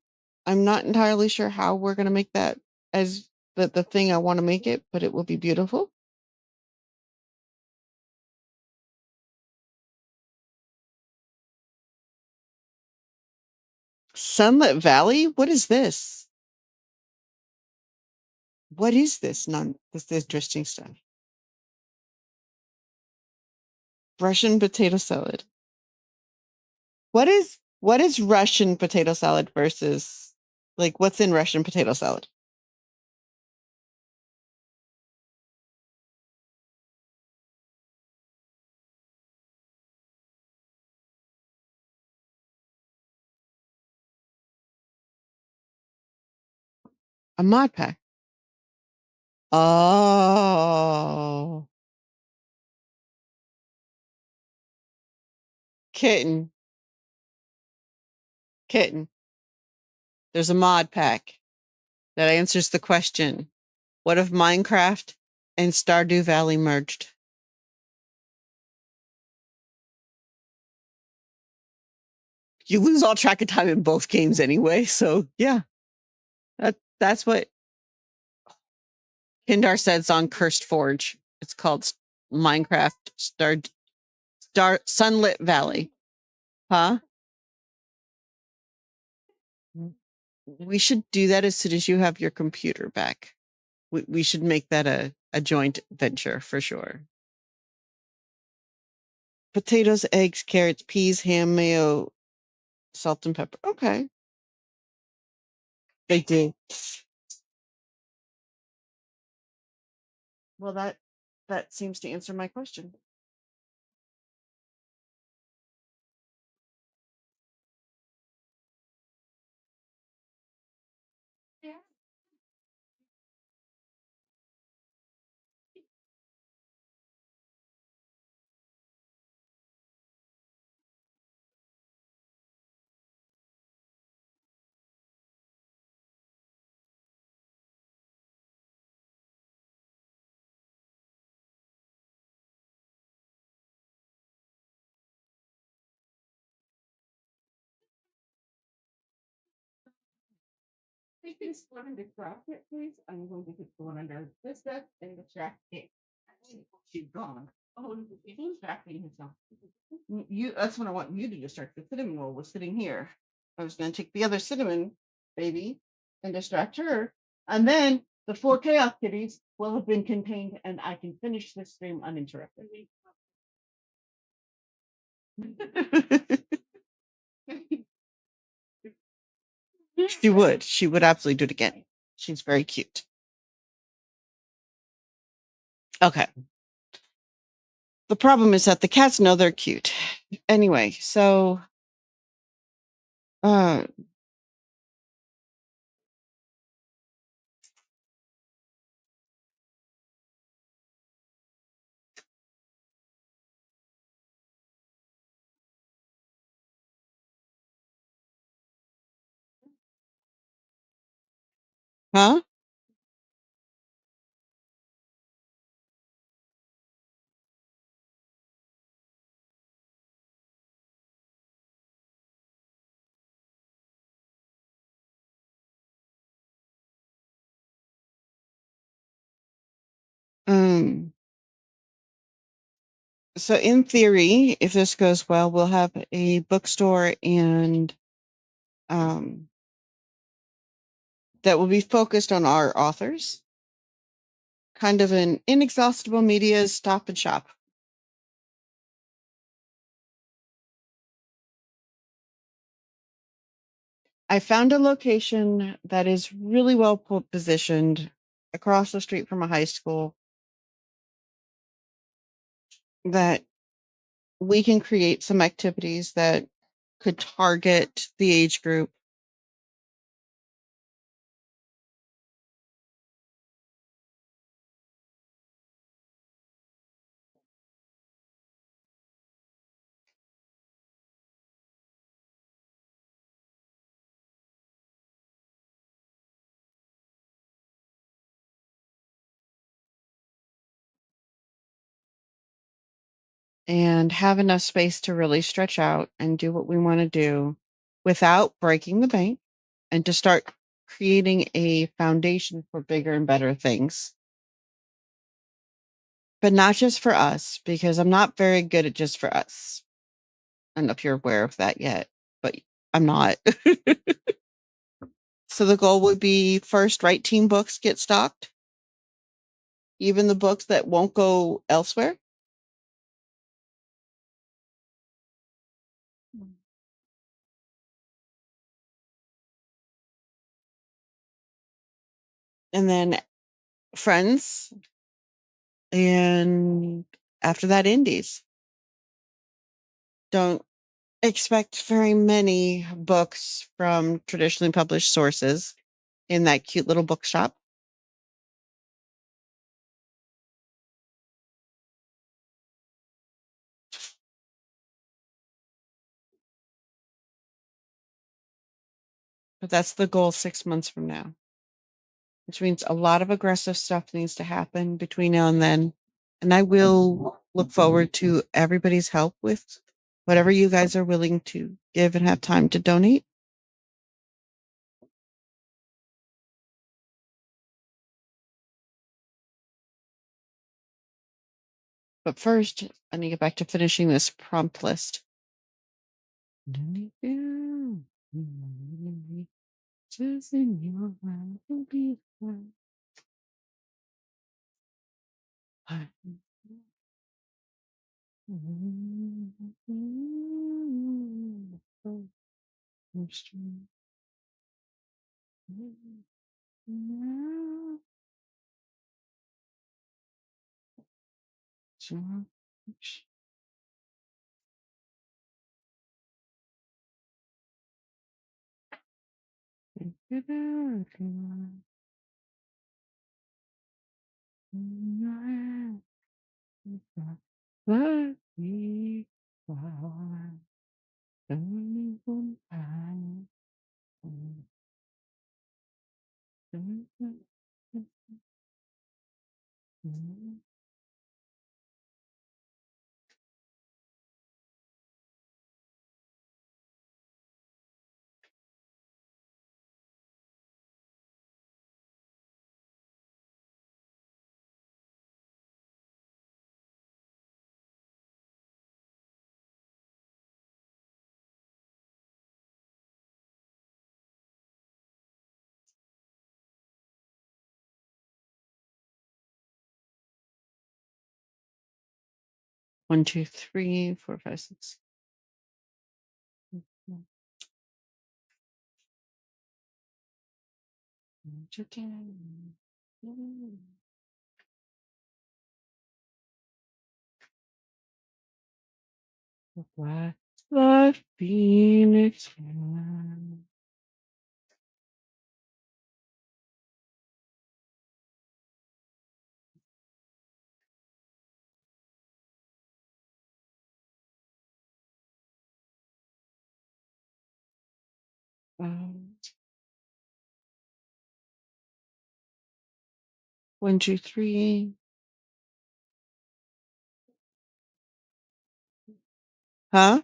I'm not entirely sure how we're going to make that as the thing I want to make it, but it will be beautiful. Sunlit Valley? What is this? What is this? This interesting stuff. Russian potato salad. What is Russian potato salad versus Like, what's in Russian potato salad? A mod pack. Oh, kitten, kitten. There's a mod pack that answers the question: what if Minecraft and Stardew Valley merged? You lose all track of time in both games anyway. So yeah, that's what Pindar says on Cursed Forge. It's called Minecraft Sunlit Valley. Huh? We should do that as soon as you have your computer back. We should make that a joint venture for sure. Potatoes, eggs, carrots, peas, ham, mayo, salt, and pepper. Okay. They do. Well, that seems to answer my question. Please go under crop it, please. I'm going to put one under this desk and distract it. She's gone. Oh, he's distracting himself. That's what I want you to distract. The cinnamon roll was sitting here. I was going to take the other cinnamon baby and distract her. And then the four chaos kitties will have been contained and I can finish this stream uninterrupted. She would. She would absolutely do it again. She's very cute. Okay. The problem is that the cats know they're cute. Anyway, so uh huh? Um so in theory, if this goes well, we'll have a bookstore and um that will be focused on our authors. Kind of an inexhaustible media stop and shop. I found a location that is really well positioned across the street from a high school that we can create some activities that could target the age group. And have enough space to really stretch out and do what we want to do without breaking the bank and to start creating a foundation for bigger and better things. But not just for us, because I'm not very good at just for us. I don't know if you're aware of that yet, but I'm not. So the goal would be first, write team books get stocked, even the books that won't go elsewhere. and then Friends, and after that, Indies. Don't expect very many books from traditionally published sources in that cute little bookshop. But that's the goal 6 months from now, which means a lot of aggressive stuff needs to happen between now and then. And I will look forward to everybody's help with whatever you guys are willing to give and have time to donate. But first, I need to get back to finishing this prompt list. One, two, three, four, five, six. Black the Phoenix. Um, one, two, three. Huh?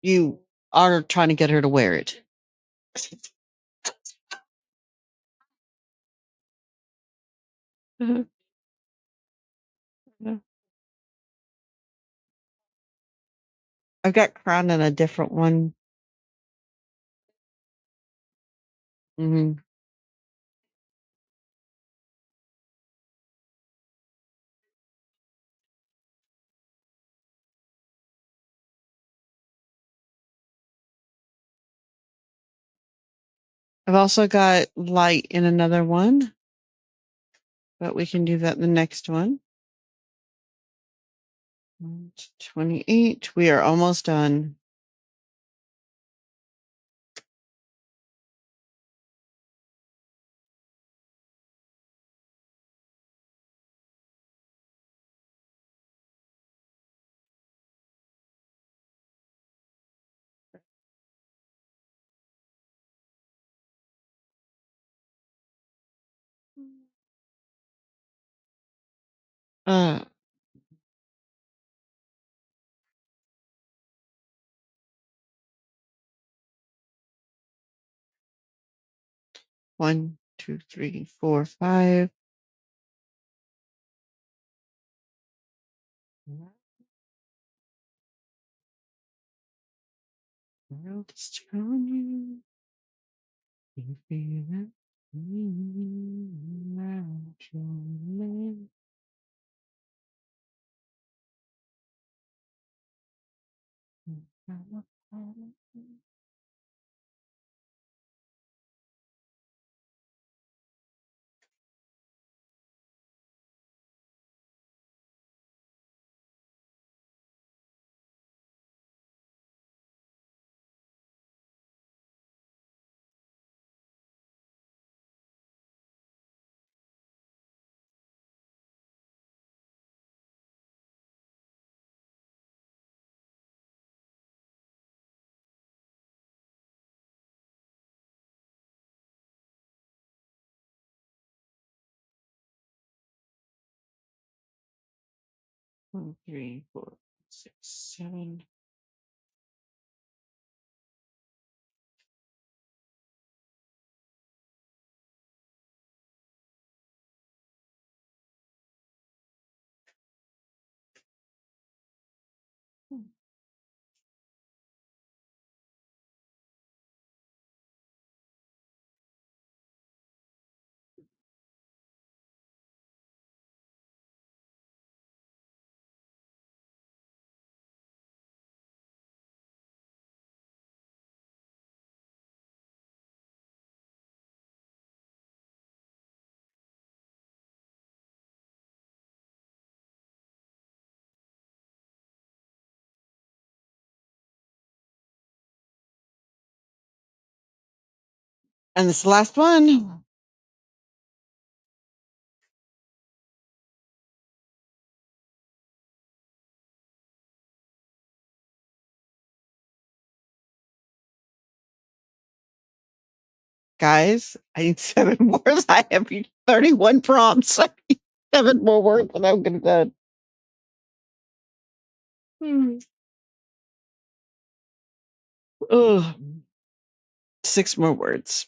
You are trying to get her to wear it. I've got Crown in a different one. Hmm. I've also got Light in another one, but we can do that in the next one. 28. We are almost done. Uh, one, two, three, four, five. World's telling you, you feel it. Around your leg. One, three, four, six, seven. And this last one. Guys, I need 7 more. I have 31 prompts. I need 7 more words and I'm gonna done. Ugh. 6 more words.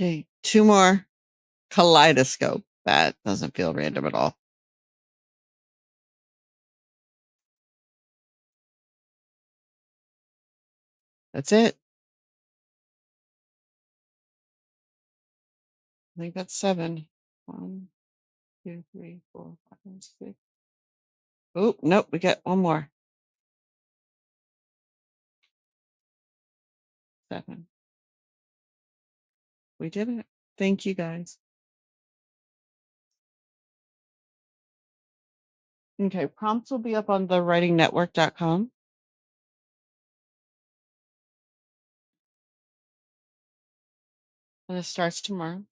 Okay, 2 more. Kaleidoscope. That doesn't feel random at all. That's it. I think that's 7. 1, 2, 3, 4, 5, 6. Oh, nope, we got 1 more. 7. We did it. Thank you guys. Okay, prompts will be up on the writingnetwork.com. And it starts tomorrow.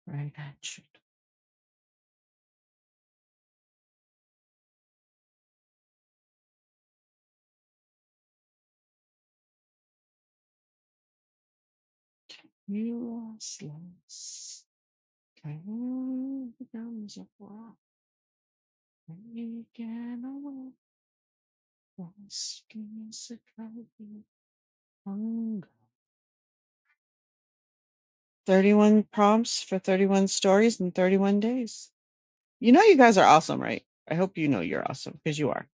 Right at you. Useless. Kind becomes a rock. You can away. Asking is a driving hunger. 31 prompts for 31 stories in 31 days. You know you guys are awesome, right? I hope you know you're awesome because you are.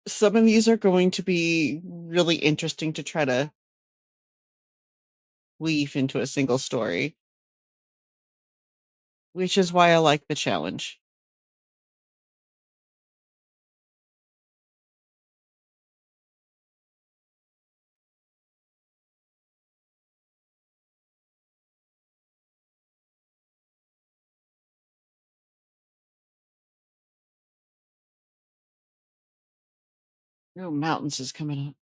Some of these are going to be really interesting to try to weave into a single story, which is why I like the challenge. Oh, mountains is coming up.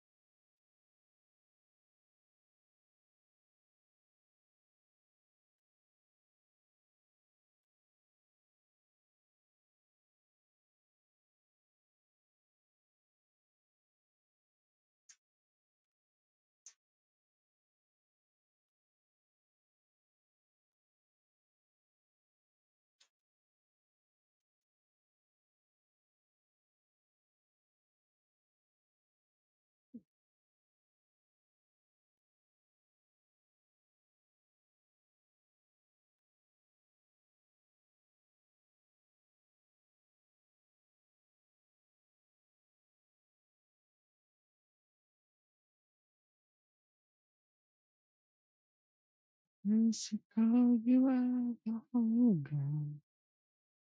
Yes, I call you out, the whole girl.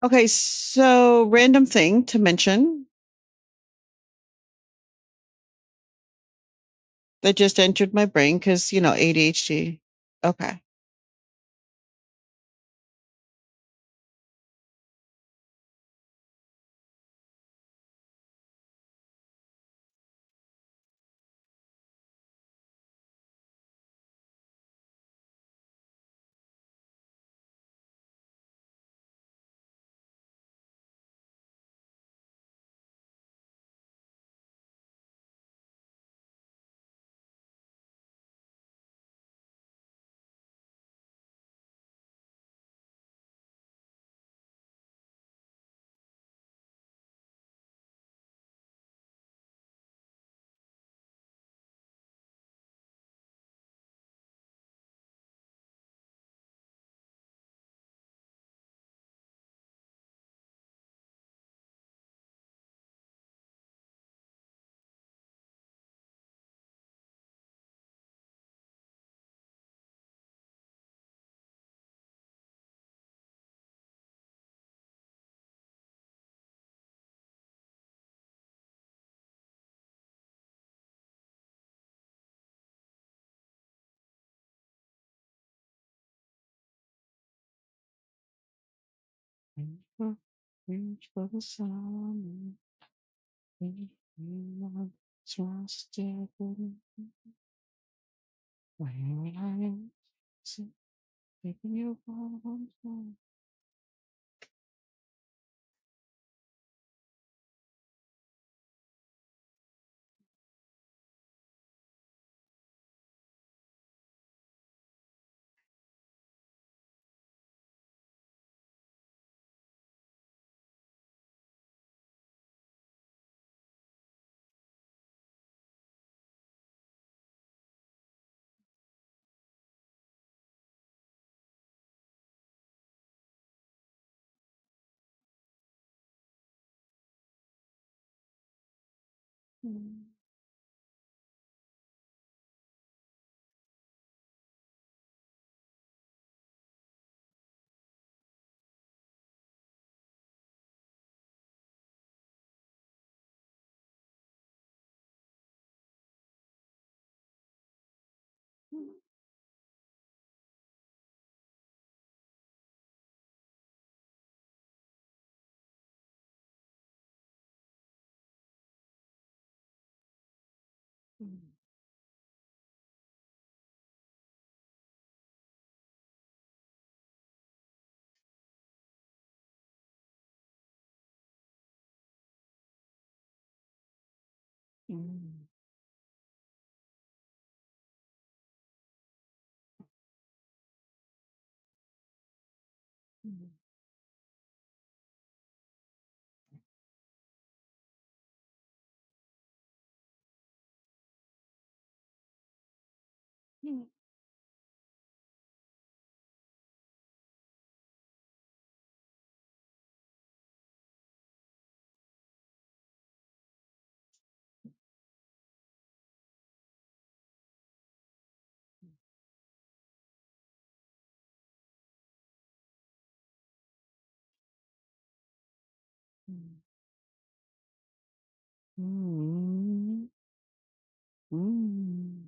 Okay, so random thing to mention that just entered my brain because, ADHD. Okay. Reach for the sun. Trusted when I see you want. Mm.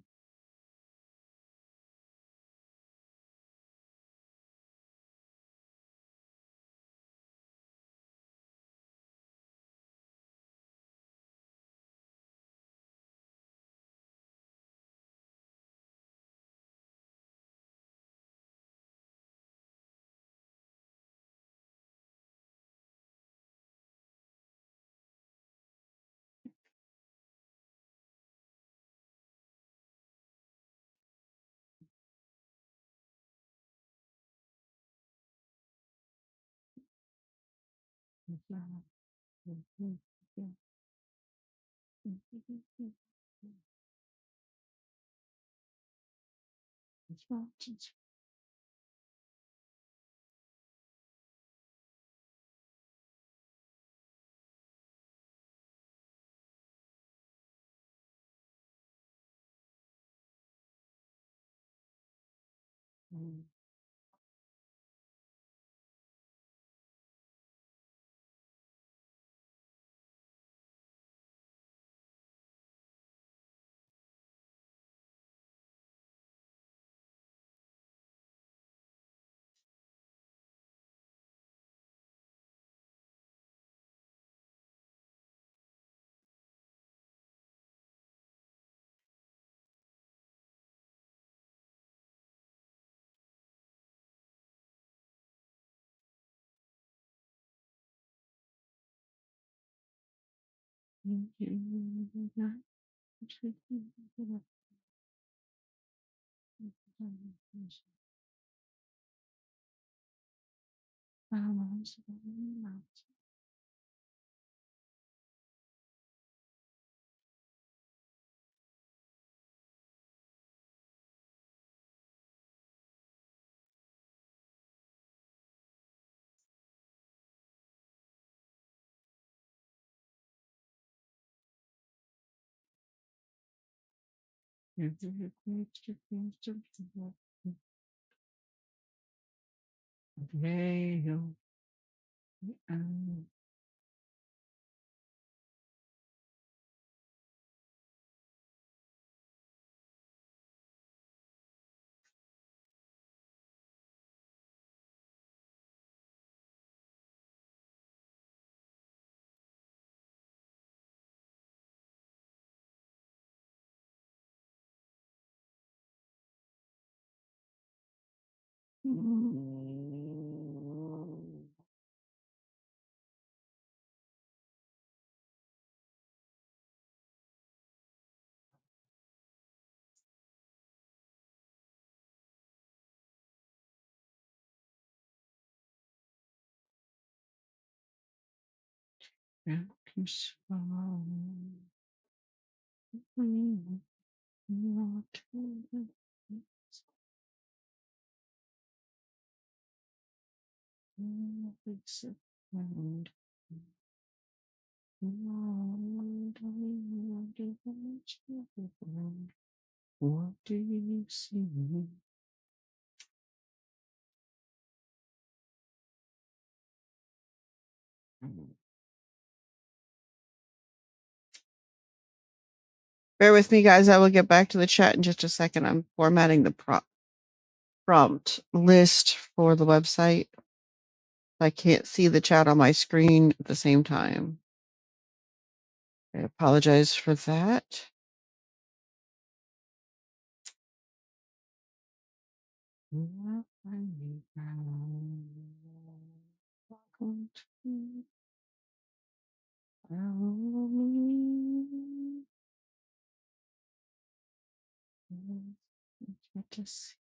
What do you see? Bear with me, guys. I will get back to the chat in just a second. I'm formatting the prompt list for the website. I can't see the chat on my screen at the same time. I apologize for that. Welcome to Halloween. Just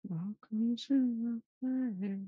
welcome to the party.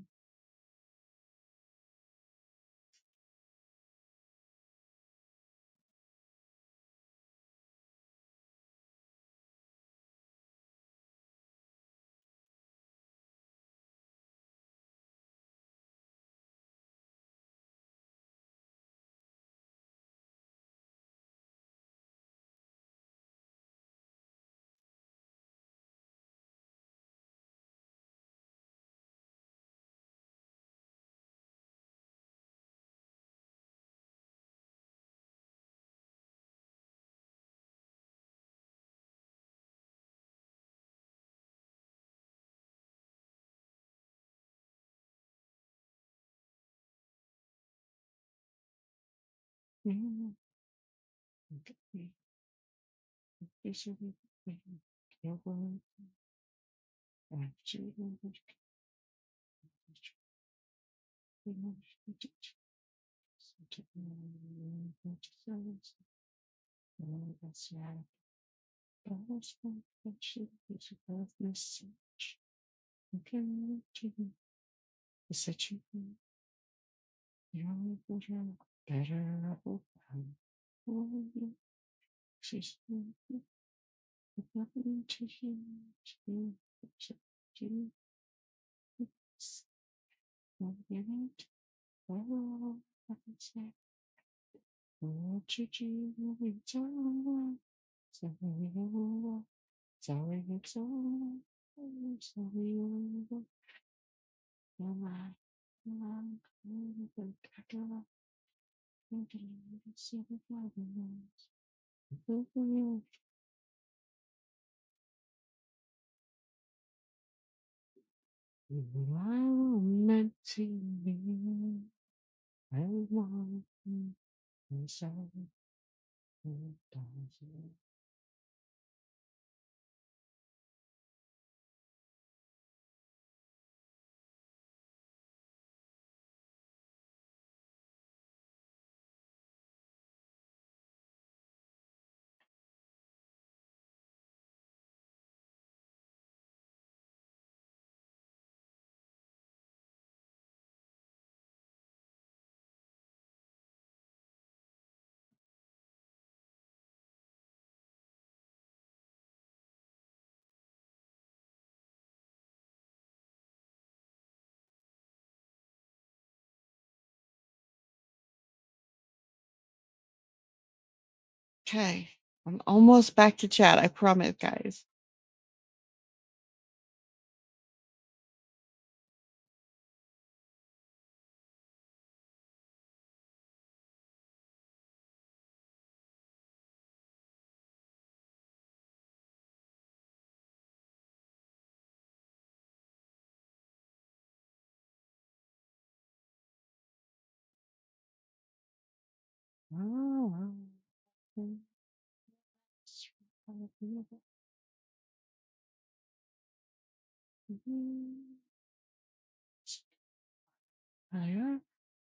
Okay. I'm almost back to chat. I promise, guys.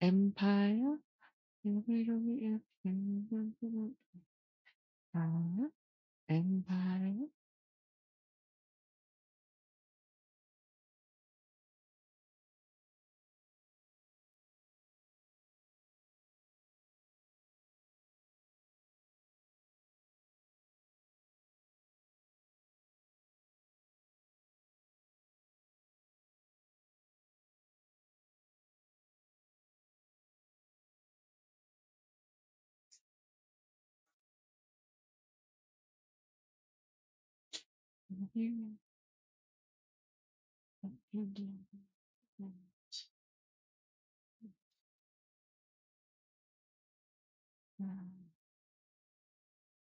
Empire. Empire.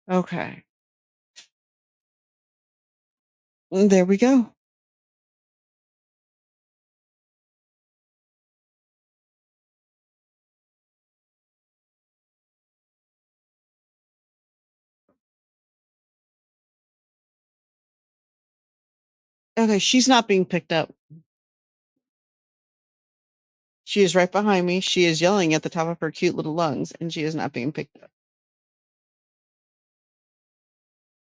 Okay. There we go. Okay, she's not being picked up. She is right behind me. She is yelling at the top of her cute little lungs, and she is not being picked up.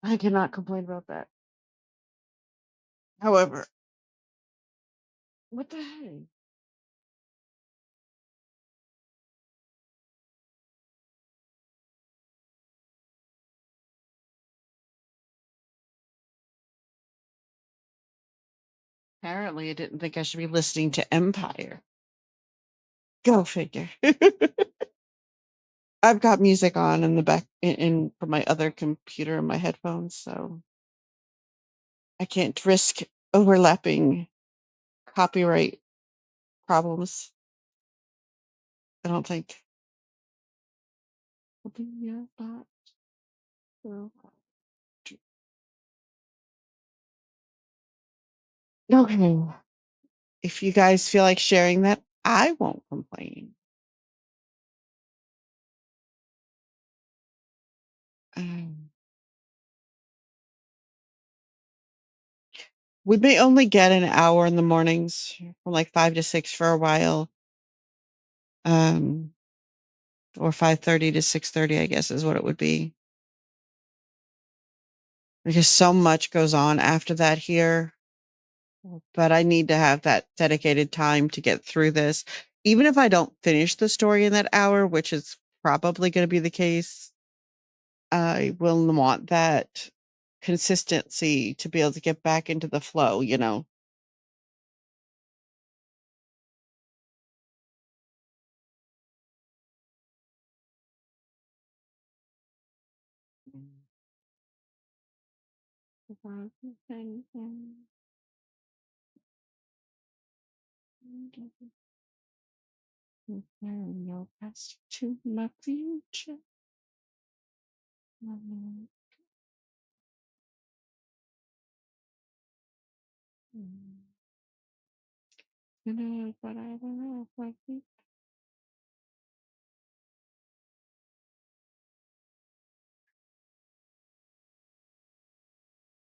I cannot complain about that. However, what the heck? Apparently, I didn't think I should be listening to Empire. Go figure. I've got music on in the back in from my other computer and my headphones, so I can't risk overlapping copyright problems. I don't think. Okay. If you guys feel like sharing that, I won't complain. Um, we may only get an hour in the mornings from like 5 to 6 for a while. Um, or 5:30 to 6:30, I guess is what it would be. Because so much goes on after that here. But I need to have that dedicated time to get through this. Even if I don't finish the story in that hour, which is probably going to be the case, I will want that consistency to be able to get back into the flow, you know? Comparing your past to my future. You know, but I don't know if I think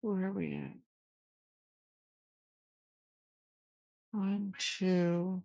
where are we at? One, two.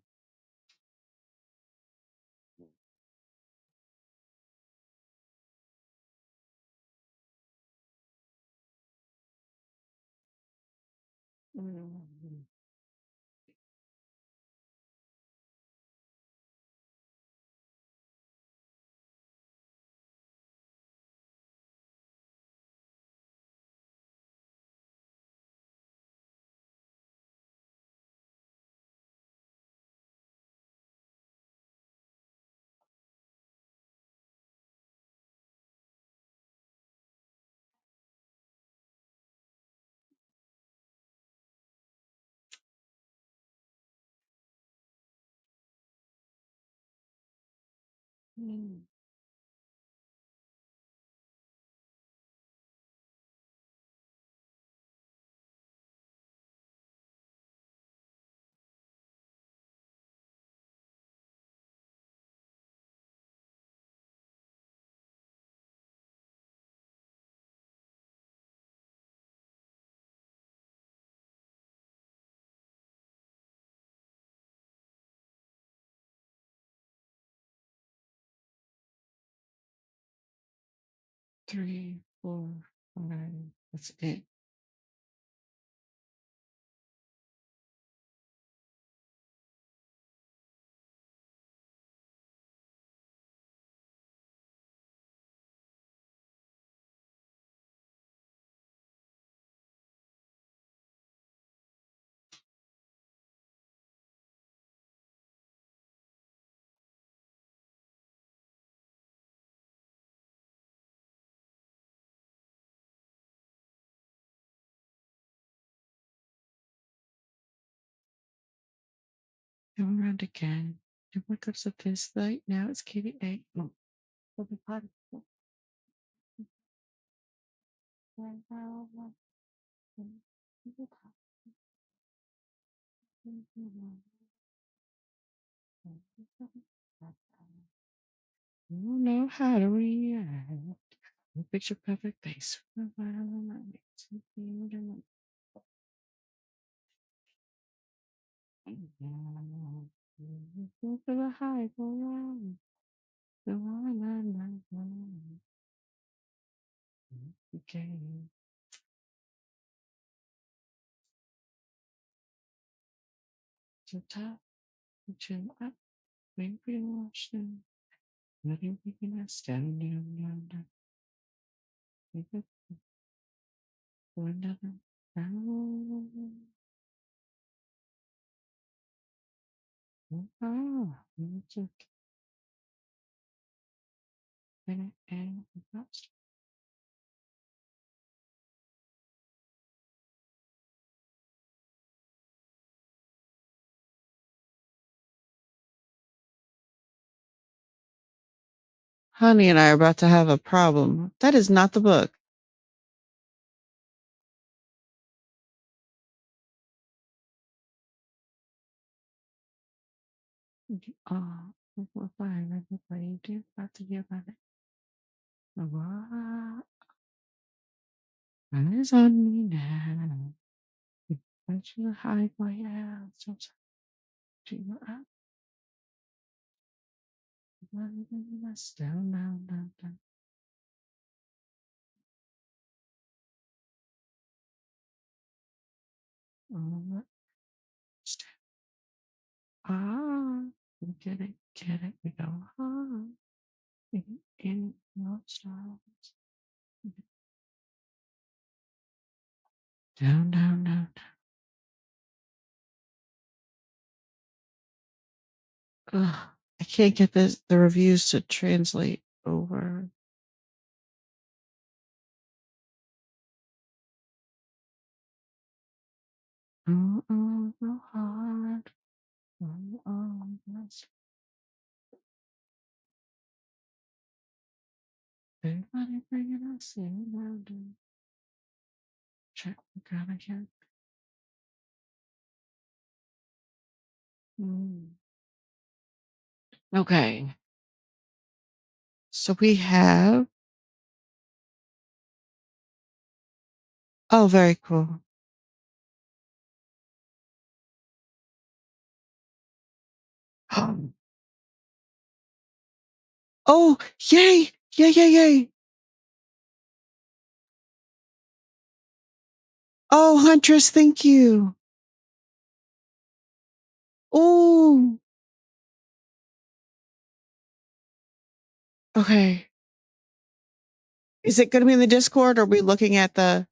Three, four, five. That's it. Come around again. And what comes up this light? Now it's Katie A. Oh, will be part of You know how to react. Picture perfect face. Go for the high, go round. The one okay. So top, chin up, maybe wash them. Nothing picking us down, down, down, down. Make it for another round. Oh, it's okay. And that's Honey and I are about to have a problem. That is not the book. We're fine. Everybody do have to hear about it. What? Eyes on me now. But you hide my hands. To your eyes. Down, down, down, down. Oh, ah, get it, we go. Ah, in your stars. Down, down, down. Ugh, I can't get the reviews to translate over. Oh, oh, so hard. Oh, oh, yes. Everybody bringing us in now. Check the ground again. Okay. So we have. Oh, very cool. Oh, yay! Yay, yay, yay! Oh, Huntress, thank you. Oh, okay. Is it going to be in the Discord or are we looking at the?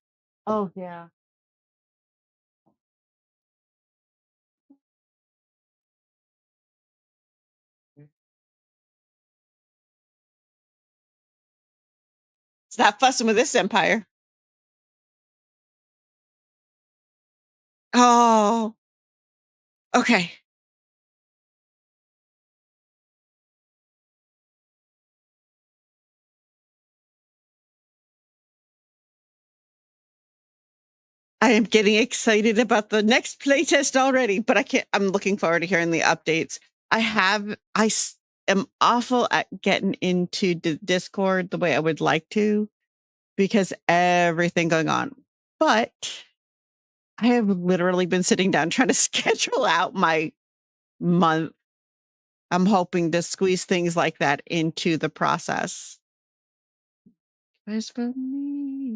Oh, yeah. It's not fussing with this empire. Oh, okay. I am getting excited about the next playtest already, but I can't. I'm looking forward to hearing the updates. Am awful at getting into Discord the way I would like to because everything going on. But I have literally been sitting down trying to schedule out my month. I'm hoping to squeeze things like that into the process. As for me,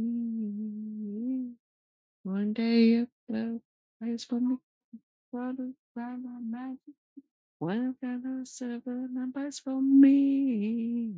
one day it will. As for me, brother, brother, magic. One kind 7 numbers for me.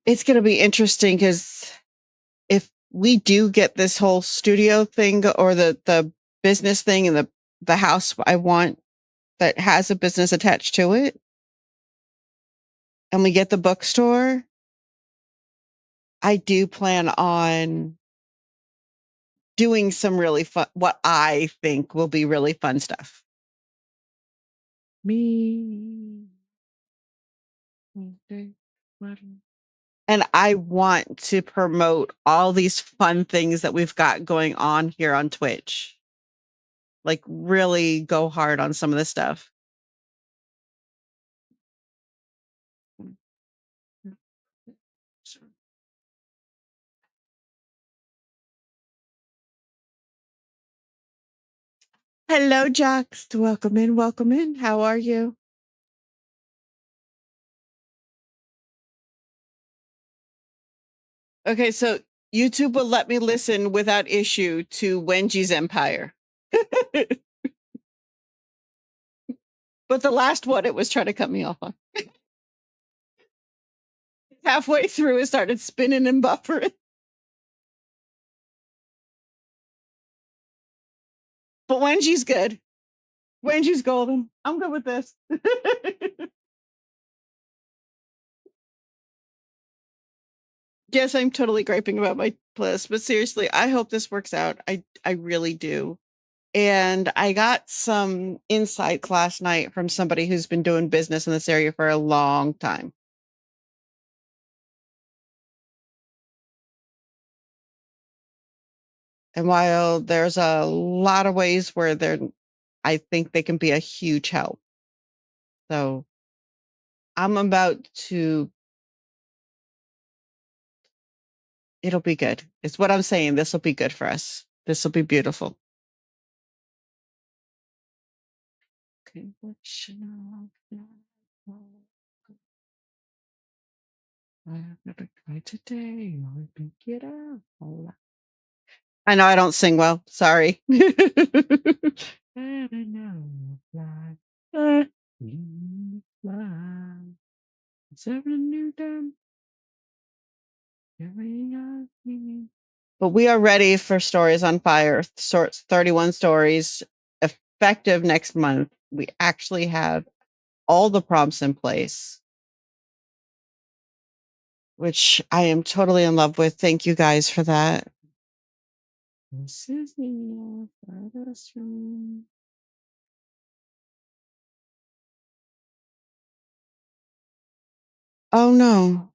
It's going to be interesting because if we do get this whole studio thing or the business thing and the house I want that has a business attached to it, and we get the bookstore, I do plan on doing some really fun, what I think will be really fun stuff. Me. And I want to promote all these fun things that we've got going on here on Twitch. Like really go hard on some of this stuff. Hello, Jocks. Welcome in. Welcome in. How are you? Okay, so YouTube will let me listen without issue to Wenji's Empire. But the last one, it was trying to cut me off on. Halfway through, it started spinning and buffering. But Wenji's good. Wenji's golden. I'm good with this. Yes, I'm totally griping about my playlist, but seriously, I hope this works out. I really do. And I got some insights last night from somebody who's been doing business in this area for a long time. And while there's a lot of ways where I think they can be a huge help. So I'm about to, it'll be good. It's what I'm saying. This will be good for us. This will be beautiful. Okay. I'm gonna try today. I'll pick it up. I know I don't sing well. Sorry. But we are ready for Stories on Fire, 31 stories, effective next month. We actually have all the prompts in place, which I am totally in love with. Thank you guys for that. This is the farthest room. Oh no.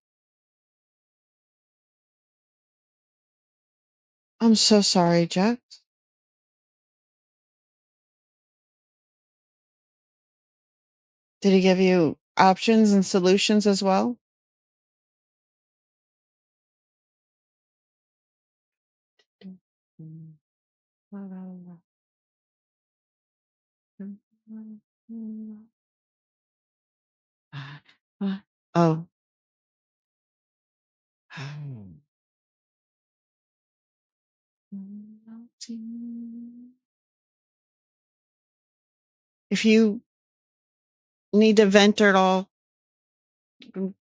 I'm so sorry, Jeff. Did he give you options and solutions as well? Oh. If you need to vent at all,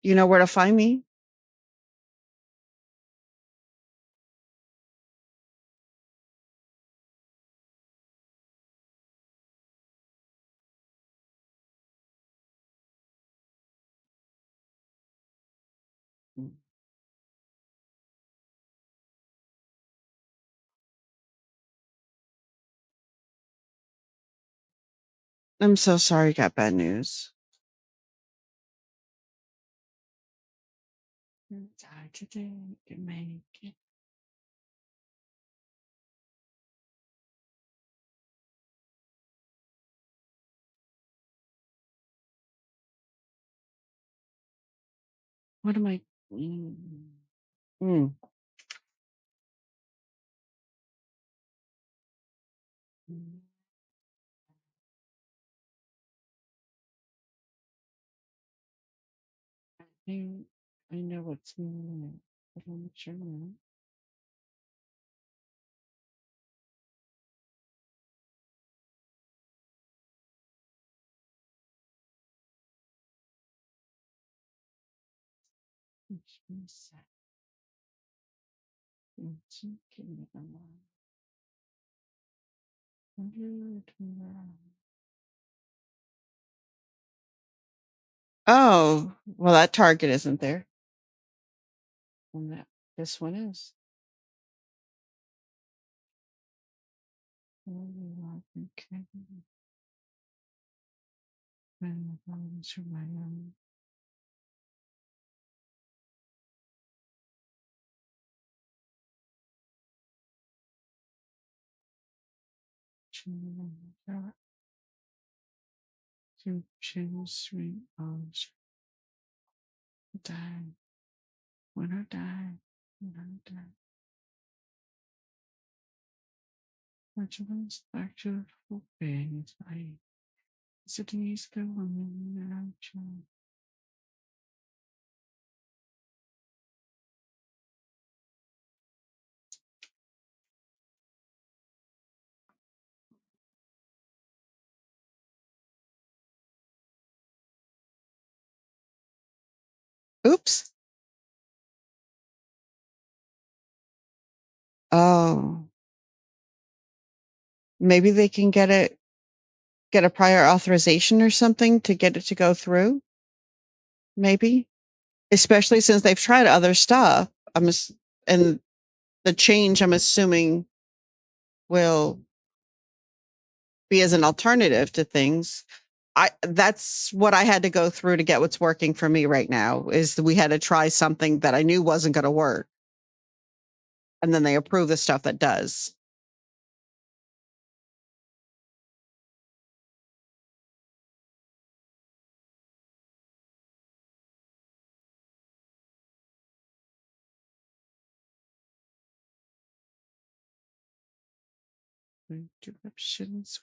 you know where to find me. I'm so sorry you got bad news. Die today, can make it. What am I? Mm. I think I know what's in it, but I'm not sure now. Which means that it's okay, I'm on. Oh, well, that target isn't there. And this one is. Okay. To choose three hours. Die. When I die. When I die. Which one's actual being is I sitting is the woman that I'm trying. Oops. Oh. Maybe they can get a prior authorization or something to get it to go through. Maybe. Especially since they've tried other stuff. And the change I'm assuming will be as an alternative to things. That's what I had to go through to get what's working for me right now is that we had to try something that I knew wasn't going to work. And then they approve the stuff that does. Interruptions.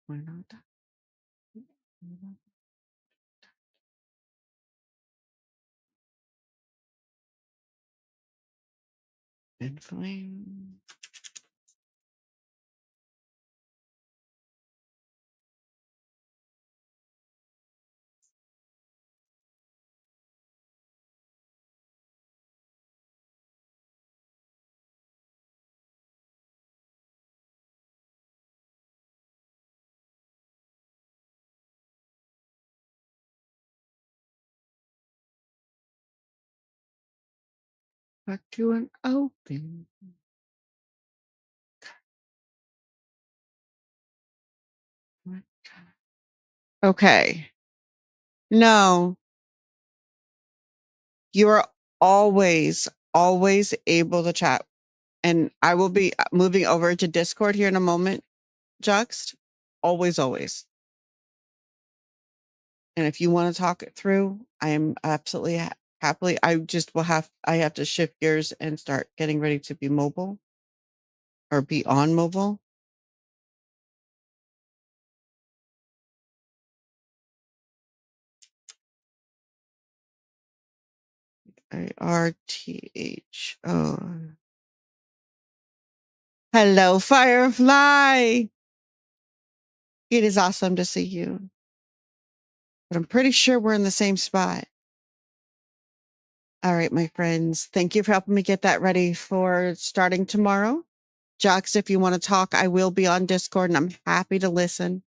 Why not? Inflame. Back to an open. Okay. No, you are always, always able to chat. And I will be moving over to Discord here in a moment, Juxt. Always, always. And if you want to talk it through, I am absolutely happily. I have to shift gears and start getting ready to be mobile or be on mobile. IRTHO. Hello, Firefly. It is awesome to see you. But I'm pretty sure we're in the same spot. All right, my friends. Thank you for helping me get that ready for starting tomorrow. Jocks, if you want to talk, I will be on Discord and I'm happy to listen.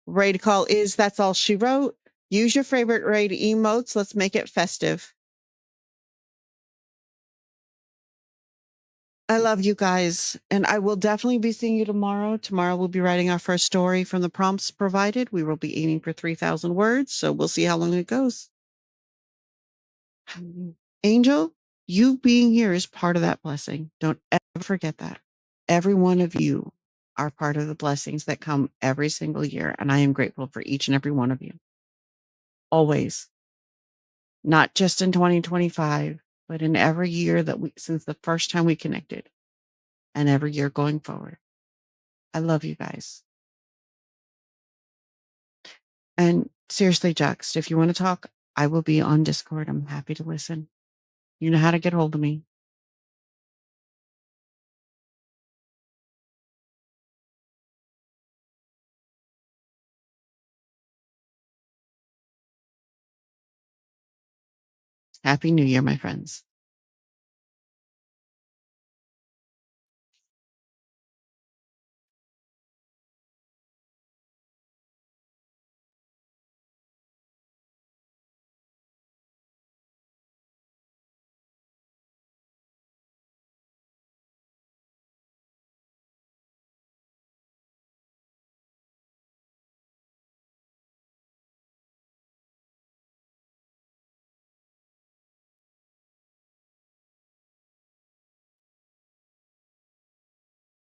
Raid call is That's All She Wrote. Use your favorite raid emotes. Let's make it festive. I love you guys. And I will definitely be seeing you tomorrow. Tomorrow we'll be writing our first story from the prompts provided. We will be aiming for 3,000 words. So we'll see how long it goes. Angel, you being here is part of that blessing. Don't ever forget that. Every one of you are part of the blessings that come every single year. And I am grateful for each and every one of you. Always. Not just in 2025, but in every year since the first time we connected and every year going forward. I love you guys. And seriously, Juxt, if you want to talk, I will be on Discord. I'm happy to listen. You know how to get hold of me. Happy New Year, my friends.